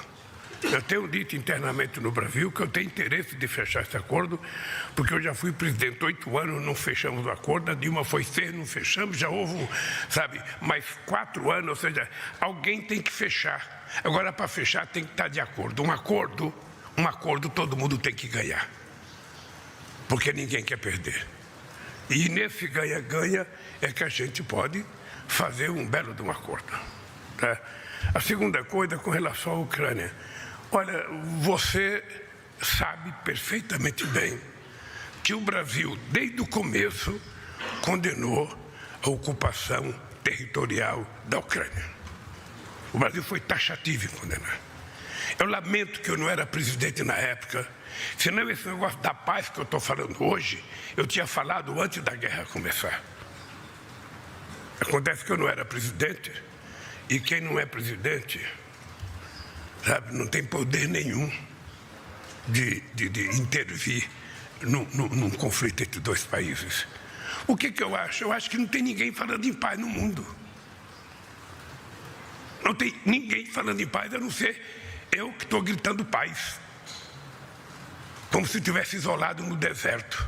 Eu tenho dito internamente no Brasil que eu tenho interesse de fechar esse acordo, porque eu já fui presidente 8 anos, não fechamos o acordo, a Dilma foi 6, não fechamos, já houve, sabe, mais 4 anos, ou seja, alguém tem que fechar. Agora, para fechar, tem que estar de acordo. Um acordo todo mundo tem que ganhar, porque ninguém quer perder. E nesse ganha-ganha é que a gente pode fazer um belo de um acordo. Tá? A segunda coisa, com relação à Ucrânia. Olha, você sabe perfeitamente bem que o Brasil, desde o começo, condenou a ocupação territorial da Ucrânia. O Brasil foi taxativo em condenar. Eu lamento que eu não era presidente na época, senão esse negócio da paz que eu estou falando hoje, eu tinha falado antes da guerra começar. Acontece que eu não era presidente, e quem não é presidente, sabe, não tem poder nenhum de intervir num conflito entre dois países. O que eu acho? Eu acho que não tem ninguém falando em paz no mundo. Não tem ninguém falando em paz, a não ser eu que estou gritando paz. Como se estivesse isolado no deserto.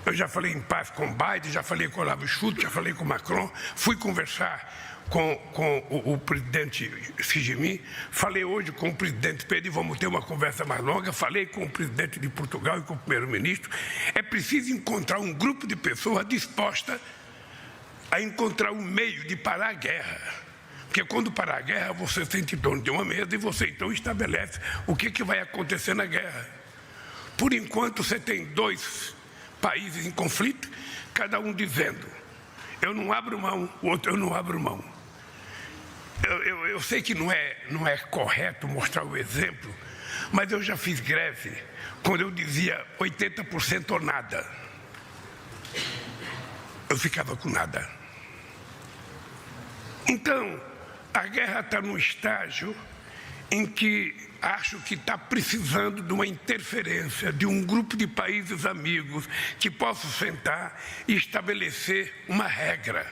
Eu já falei em paz com Biden, já falei com Olavo Schultz, já falei com Macron, fui conversar com o presidente Xi Jinping, falei hoje com o presidente Pedro e vamos ter uma conversa mais longa, falei com o presidente de Portugal e com o primeiro-ministro. É preciso encontrar um grupo de pessoas dispostas a encontrar um meio de parar a guerra. Porque quando parar a guerra, você sente em torno de uma mesa e você então estabelece o que vai acontecer na guerra. Por enquanto, você tem 2 países em conflito, cada um dizendo, eu não abro mão, o outro eu não abro mão. Eu sei que não é correto mostrar o exemplo, mas eu já fiz greve quando eu dizia 80% ou nada. Eu ficava com nada. Então, a guerra está num estágio em que acho que está precisando de uma interferência de um grupo de países amigos que possam sentar e estabelecer uma regra.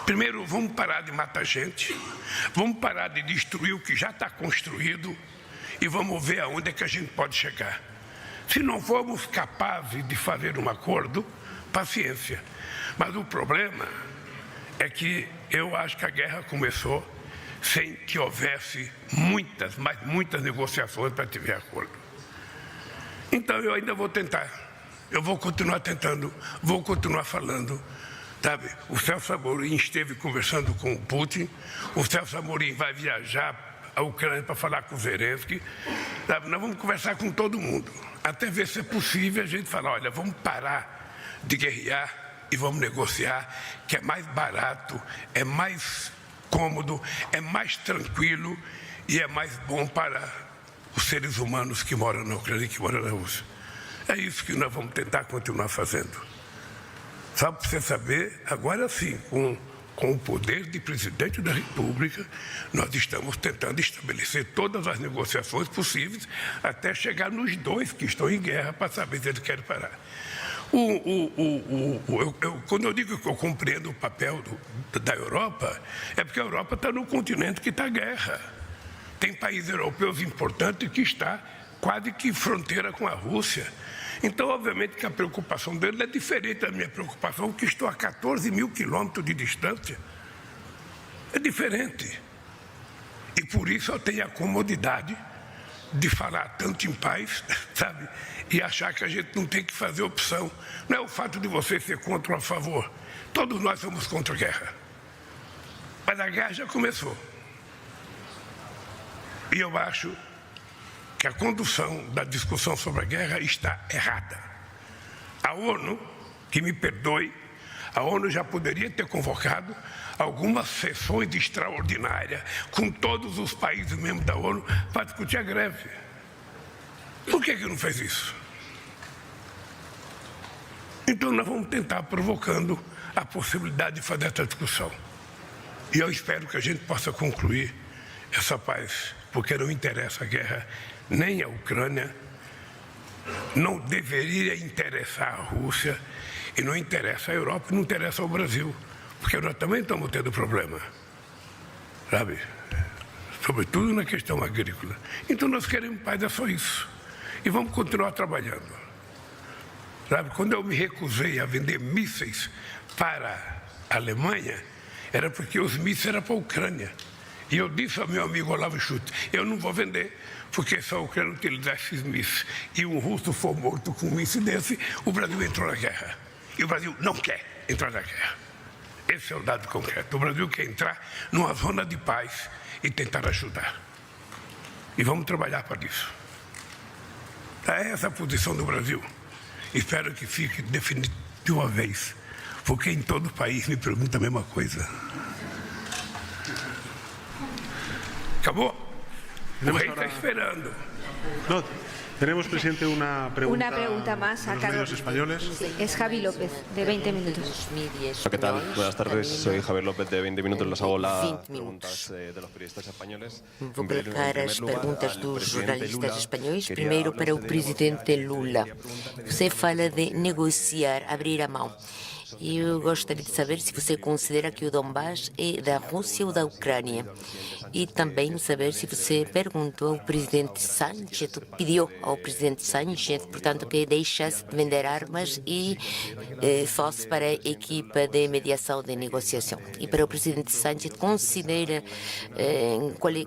Primeiro, vamos parar de matar gente, vamos parar de destruir o que já está construído e vamos ver aonde é que a gente pode chegar. Se não formos capazes de fazer um acordo, paciência. Mas o problema é que eu acho que a guerra começou sem que houvesse muitas negociações para ter acordo. Então eu ainda vou tentar, eu vou continuar tentando, vou continuar falando, sabe? O Celso Amorim esteve conversando com o Putin, o Celso Amorim vai viajar à Ucrânia para falar com o Zelensky, sabe? Nós vamos conversar com todo mundo, até ver se é possível a gente falar, olha, vamos parar de guerrear e vamos negociar, que é mais barato, é mais cômodo, é mais tranquilo e é mais bom para os seres humanos que moram na Ucrânia e que moram na Rússia. É isso que nós vamos tentar continuar fazendo. Só para você saber, agora sim, com o poder de presidente da República, nós estamos tentando estabelecer todas as negociações possíveis até chegar nos dois que estão em guerra para saber se eles querem parar. Quando eu digo que eu compreendo o papel da Europa, é porque a Europa está num continente que está em guerra. Tem países europeus importantes que está quase que em fronteira com a Rússia. Então, obviamente, que a preocupação dele é diferente da minha preocupação, que estou a 14 mil quilômetros de distância. É diferente. E por isso eu tenho a comodidade de falar tanto em paz, sabe? E achar que a gente não tem que fazer opção. Não é o fato de você ser contra ou a favor. Todos nós somos contra a guerra. Mas a guerra já começou. E eu acho que a condução da discussão sobre a guerra está errada. A ONU, que me perdoe, a ONU já poderia ter convocado algumas sessões extraordinárias com todos os países membros da ONU para discutir a greve. Por que não fez isso? Então nós vamos tentar provocando a possibilidade de fazer essa discussão. E eu espero que a gente possa concluir essa paz, porque não interessa a guerra nem à Ucrânia, não deveria interessar a Rússia e não interessa a Europa, não interessa ao Brasil, porque nós também estamos tendo problema, sabe? Sobretudo na questão agrícola. Então nós queremos paz, é só isso. E vamos continuar trabalhando. Sabe, quando eu me recusei a vender mísseis para a Alemanha, era porque os mísseis eram para a Ucrânia. E eu disse ao meu amigo Olavo Schutt, eu não vou vender, porque se a Ucrânia utilizar esses mísseis e um russo for morto com um míssil desse, o Brasil entrou na guerra. E o Brasil não quer entrar na guerra. Esse é o dado concreto. O Brasil quer entrar numa zona de paz e tentar ajudar. E vamos trabalhar para isso. É essa a posição do Brasil. Espero que fique definido de uma vez, porque em todo o país me pergunta a mesma coisa. Acabou? O rei está esperando. No, tenemos, presidente, una pregunta más a de los Carlos. medios españoles. Es Javi López, de 20 minutos. ¿Qué tal? Buenas tardes, soy Javier López de 20 minutos. Les hago las preguntas de los periodistas españoles. Vou colocar as perguntas dos jornalistas espanhóis. Primeiro, para o presidente Lula. Você fala de negociar, abrir a mão. Eu gostaria de saber se você considera que o Donbass é da Rússia ou da Ucrânia. E também saber se você perguntou ao presidente Sánchez, pediu ao presidente Sánchez, portanto, que deixasse de vender armas e fosse para a equipa de mediação de negociação. E para o presidente Sánchez, considera,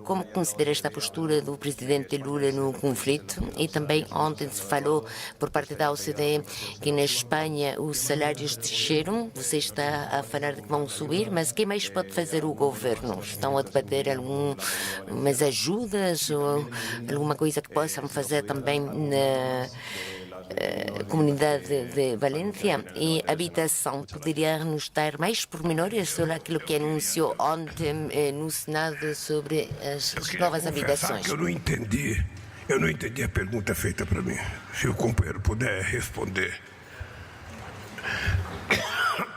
como considera esta postura do presidente Lula no conflito? E também ontem se falou por parte da OCDE que na Espanha os salários desceram. Você está a falar de que vão subir, mas o que mais pode fazer o governo? Estão a debater algumas ajudas ou alguma coisa que possam fazer também na comunidade de Valência? E habitação, poderia nos dar mais pormenores sobre aquilo que anunciou ontem no Senado sobre as novas habitações? Eu não entendi a pergunta feita para mim. Se o companheiro puder responder.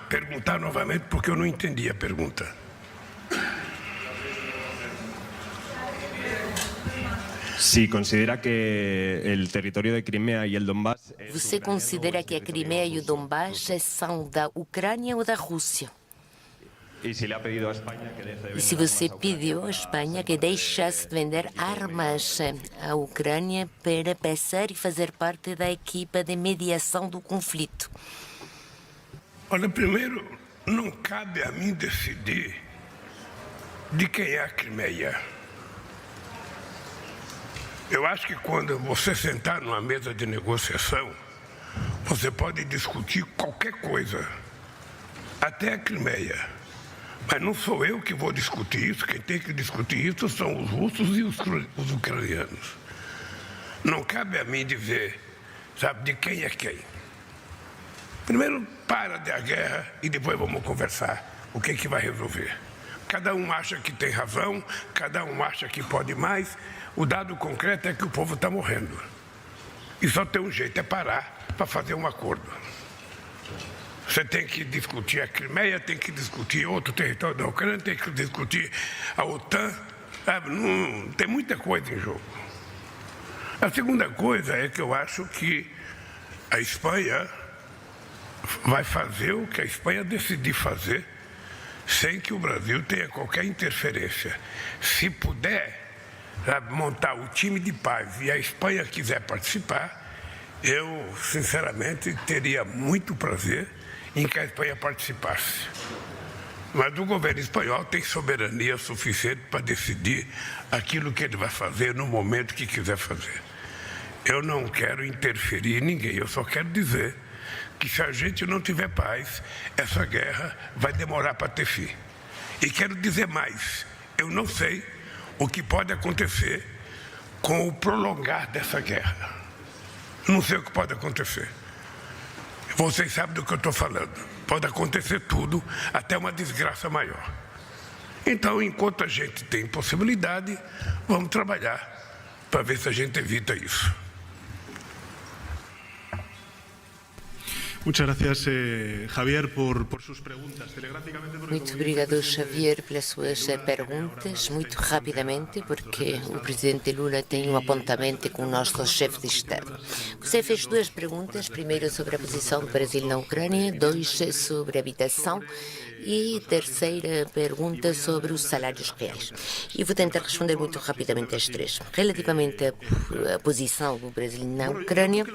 Perguntar novamente, porque eu não entendi a pergunta. Si considera que el territorio de Crimea y el Donbass... Você considera que a Crimeia e o Donbass são da Ucrânia ou da Rússia? Y si le ha pedido a España que deje de vender E se você pediu à Espanha que deixasse de vender armas à Ucrânia para passar e fazer parte da equipa de mediação do conflito? Olha, primeiro, não cabe a mim decidir de quem é a Crimeia. Eu acho que quando você sentar numa mesa de negociação, você pode discutir qualquer coisa, até a Crimeia. Mas não sou eu que vou discutir isso, quem tem que discutir isso são os russos e os ucranianos. Não cabe a mim dizer, sabe, de quem é quem. Primeiro, para a guerra e depois vamos conversar o que vai resolver. Cada um acha que tem razão, cada um acha que pode mais. O dado concreto é que o povo está morrendo. E só tem um jeito, é parar para fazer um acordo. Você tem que discutir a Crimeia, tem que discutir outro território da Ucrânia, tem que discutir a OTAN. Sabe? Não, tem muita coisa em jogo. A segunda coisa é que eu acho que a Espanha vai fazer o que a Espanha decidir fazer, sem que o Brasil tenha qualquer interferência. Se puder montar o time de paz e a Espanha quiser participar, eu, sinceramente, teria muito prazer em que a Espanha participasse. Mas o governo espanhol tem soberania suficiente para decidir aquilo que ele vai fazer no momento que quiser fazer. Eu não quero interferir em ninguém, eu só quero dizer que se a gente não tiver paz, essa guerra vai demorar para ter fim. E quero dizer mais, eu não sei o que pode acontecer com o prolongar dessa guerra. Não sei o que pode acontecer. Vocês sabem do que eu estou falando. Pode acontecer tudo, até uma desgraça maior. Então, enquanto a gente tem possibilidade, vamos trabalhar para ver se a gente evita isso. Muchas gracias, Javier, por sus preguntas. Telegráficamente, Muito obrigado, Javier, pelas suas perguntas. Muito rapidamente, porque o presidente Lula tem um apontamento com o nosso chefe de Estado. Você fez duas perguntas, primeiro sobre a posição do Brasil na Ucrânia, dois sobre habitação e terceira pergunta sobre os salários reais. E vou tentar responder muito rapidamente às três. Relativamente à posição do Brasil na Ucrânia,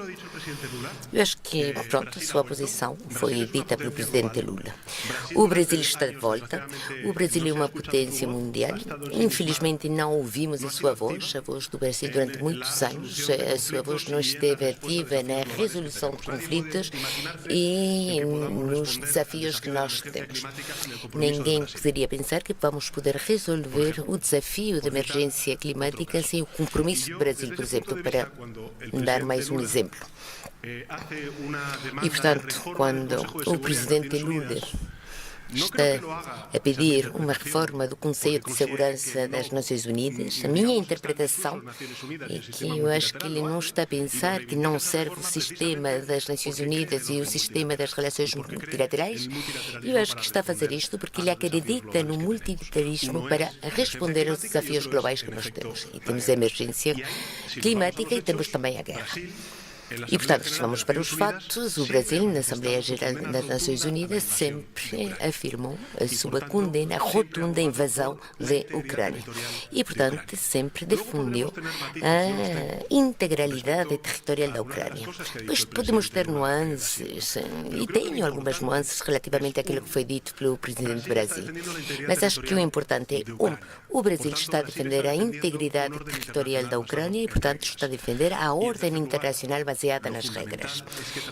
eu acho que, pronto, a sua posição foi dita pelo presidente Lula. O Brasil está de volta, o Brasil é uma potência mundial. Infelizmente não ouvimos a sua voz, a voz do Brasil durante muitos anos. A sua voz não esteve ativa na resolução de conflitos e nos desafios que nós temos. Ninguém poderia pensar que vamos poder resolver o desafio da emergência climática sem o compromisso do Brasil, por exemplo, para dar mais um exemplo. E, portanto, quando o presidente Lula está a pedir uma reforma do Conselho de Segurança das Nações Unidas, a minha interpretação é que eu acho que ele não está a pensar que não serve o sistema das Nações Unidas e o sistema das relações multilaterais. Eu acho que está a fazer isto porque ele acredita no multilateralismo para responder aos desafios globais que nós temos. E temos a emergência climática e temos também a guerra. E, portanto, se vamos para os fatos, o Brasil, na Assembleia Geral das Nações Unidas, sempre afirmou a sua condena rotunda à invasão da Ucrânia. E, portanto, sempre defendeu a integralidade territorial da Ucrânia. Pois podemos ter nuances, e tenho algumas nuances relativamente àquilo que foi dito pelo presidente do Brasil. Mas acho que o importante é, o Brasil está a defender a integridade territorial da Ucrânia e, portanto, está a defender a ordem internacional baseada nas regras.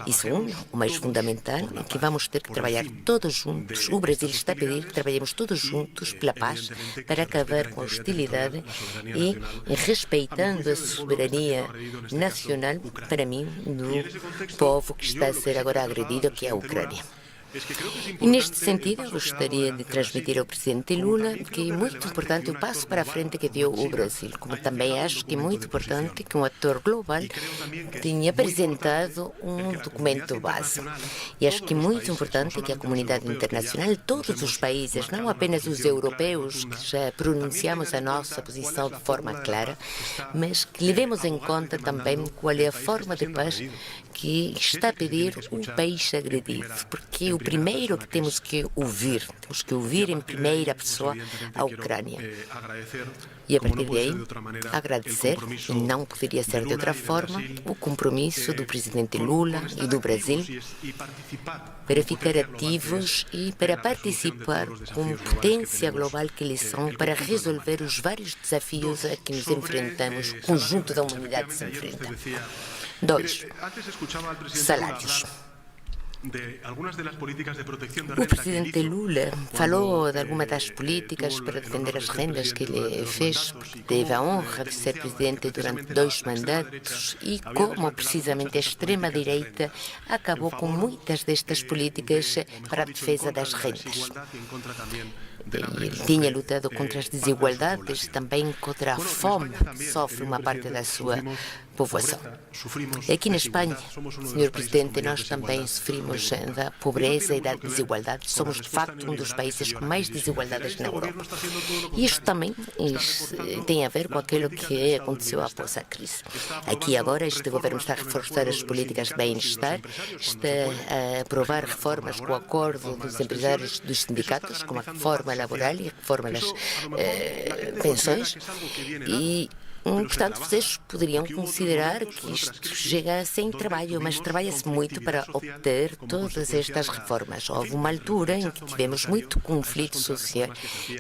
E segundo, o mais fundamental, é que vamos ter que trabalhar todos juntos. O Brasil está a pedir que trabalhemos todos juntos pela paz, para acabar com a hostilidade e respeitando a soberania nacional, para mim, do povo que está a ser agora agredido, que é a Ucrânia. E neste sentido, eu gostaria de transmitir ao presidente Lula que é muito importante o passo para a frente que deu o Brasil, como também acho que é muito importante que um ator global tenha apresentado um documento base. E acho que é muito importante que a comunidade internacional, todos os países, não apenas os europeus, que já pronunciamos a nossa posição de forma clara, mas que levemos em conta também qual é a forma de paz que está a pedir o país agredido, porque o primeiro que temos que ouvir em primeira pessoa a Ucrânia. E a partir daí, agradecer, e não poderia ser de outra forma, o compromisso do presidente Lula e do Brasil para ficar ativos e para participar como potência global que eles são para resolver os vários desafios a que nos enfrentamos, o conjunto da humanidade se enfrenta. 2. Salários. O presidente Lula falou de algumas das políticas para defender as rendas que ele fez. Teve a honra de ser presidente durante 2 mandatos e como precisamente a extrema-direita acabou com muitas destas políticas para a defesa das rendas. Ele tinha lutado contra as desigualdades, também contra a fome que sofre uma parte da sua população. E aqui na Espanha, Sr. Presidente, nós também sofrimos da pobreza e da desigualdade. Somos, de facto, um dos países com mais desigualdades na Europa. E isto também tem a ver com aquilo que aconteceu após a crise. Aqui agora, este governo está a reforçar as políticas de bem-estar, está a aprovar reformas com o acordo dos empresários dos sindicatos, como a reforma laboral e a reforma das pensões. E portanto, vocês poderiam considerar que isto chega sem trabalho, mas trabalha-se muito para obter todas estas reformas. Houve uma altura em que tivemos muito conflito social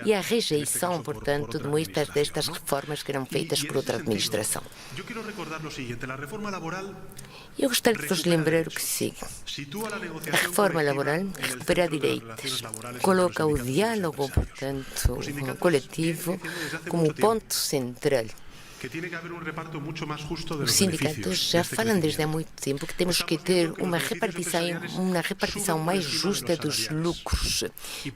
e a rejeição, portanto, de muitas destas reformas que eram feitas por outra administração. Eu gostaria de vos lembrar o que sigue. A reforma laboral recupera direitos, coloca o diálogo, portanto, coletivo como ponto central. Os sindicatos já falam desde há muito tempo que temos que ter uma repartição mais justa dos lucros.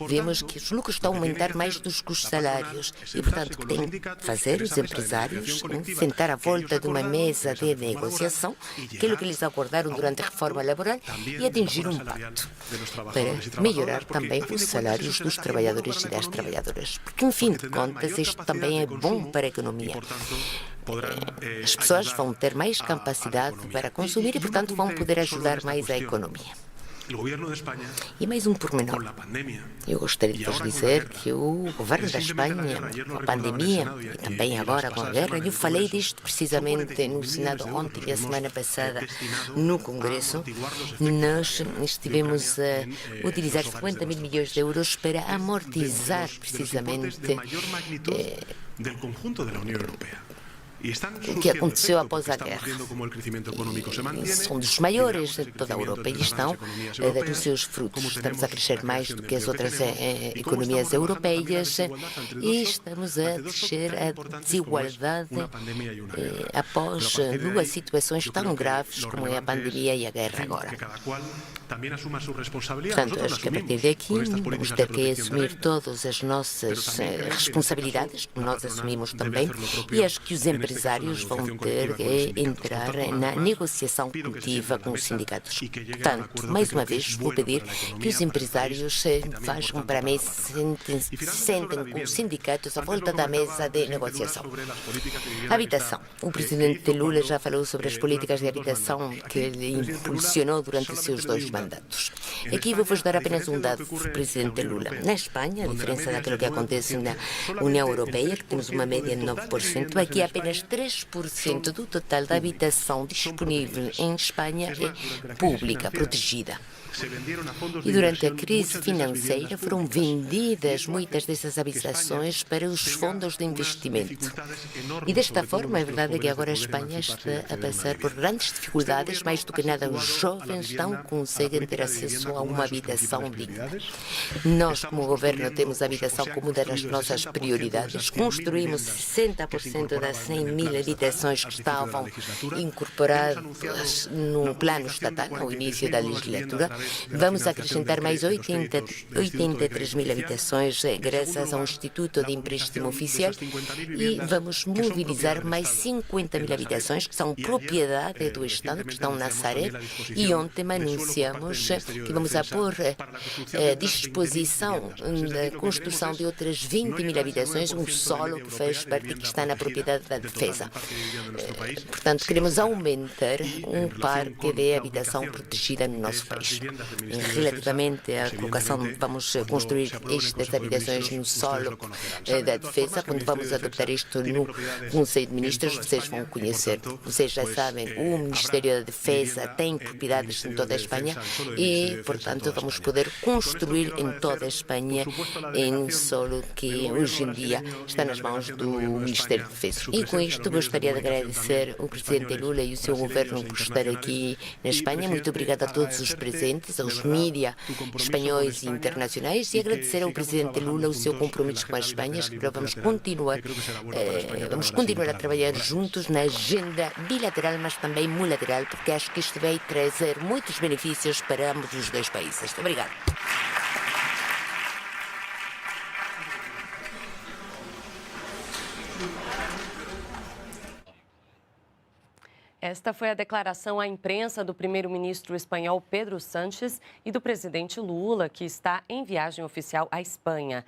Vemos que os lucros estão a aumentar mais do que os salários e, portanto, que tem que fazer os empresários sentar à volta de uma mesa de negociação, aquilo que eles acordaram durante a reforma laboral, e atingir um pacto para melhorar também os salários dos trabalhadores e das trabalhadoras. Porque, em fim de contas, isto também é bom para a economia. As pessoas vão ter mais capacidade para consumir e, portanto, vão poder ajudar mais a economia. E mais um pormenor. Eu gostaria de vos dizer que o governo da Espanha, com a pandemia e também agora com a guerra, eu falei disto precisamente no Senado ontem e a semana passada no Congresso, nós estivemos a utilizar 50 mil milhões de euros para amortizar precisamente o que aconteceu após a guerra. São dos maiores de toda a Europa e estão a dar os seus frutos. Estamos a crescer mais do que as outras economias europeias e estamos a descer a desigualdade após 2 situações tão graves como é a pandemia e a guerra agora. Portanto, acho que a partir daqui vamos ter que assumir todas as nossas responsabilidades, que nós assumimos também, e acho que os empresários vão ter que entrar na negociação coletiva com os sindicatos. Portanto, mais uma vez, vou pedir que os empresários vão para a mesa, se sentem com os sindicatos à volta da mesa de negociação. Habitação. O presidente Lula já falou sobre as políticas de habitação que ele impulsionou durante os seus 2 mandatos. Aqui vou-vos dar apenas um dado do presidente Lula. Na Espanha, a diferença daquilo que acontece na União Europeia, que temos uma média de 9%, aqui apenas 3% do total da habitação disponível em Espanha é pública, protegida. E durante a crise financeira foram vendidas muitas dessas habitações para os fundos de investimento. E desta forma, é verdade que agora a Espanha está a passar por grandes dificuldades, mais do que nada os jovens não conseguem ter acesso a uma habitação digna. Nós, como governo, temos a habitação como uma das nossas prioridades. Construímos 60% das 100 mil habitações que estavam incorporadas no plano estatal, ao início da legislatura. Vamos acrescentar mais 83 mil habitações graças ao Instituto de Empréstimo Oficial e vamos mobilizar mais 50 mil habitações que são propriedade do Estado, que estão na Sareb, e ontem anunciamos que vamos pôr à disposição da construção de outras 20 mil habitações, um solo que faz parte, que está na propriedade da Defesa. Portanto, queremos aumentar um parque de habitação protegida no nosso país. Relativamente à colocação, vamos construir estas habitações no solo da Defesa. Quando vamos adotar isto no Conselho de Ministros, vocês vão conhecer. Vocês já sabem, o Ministério da Defesa tem propriedades em toda a Espanha e, portanto, vamos poder construir em toda a Espanha em um solo que hoje em dia está nas mãos do Ministério da Defesa. E com isto gostaria de agradecer o Presidente Lula e o seu governo por estar aqui na Espanha. Muito obrigada a todos os presentes, aos mídia espanhóis e internacionais, e agradecer ao Presidente Lula o seu compromisso com a Espanha. Vamos continuar a trabalhar juntos na agenda bilateral, mas também multilateral, porque acho que isto vai trazer muitos benefícios para ambos os dois países. Obrigada. Esta foi a declaração à imprensa do primeiro-ministro espanhol Pedro Sánchez e do presidente Lula, que está em viagem oficial à Espanha.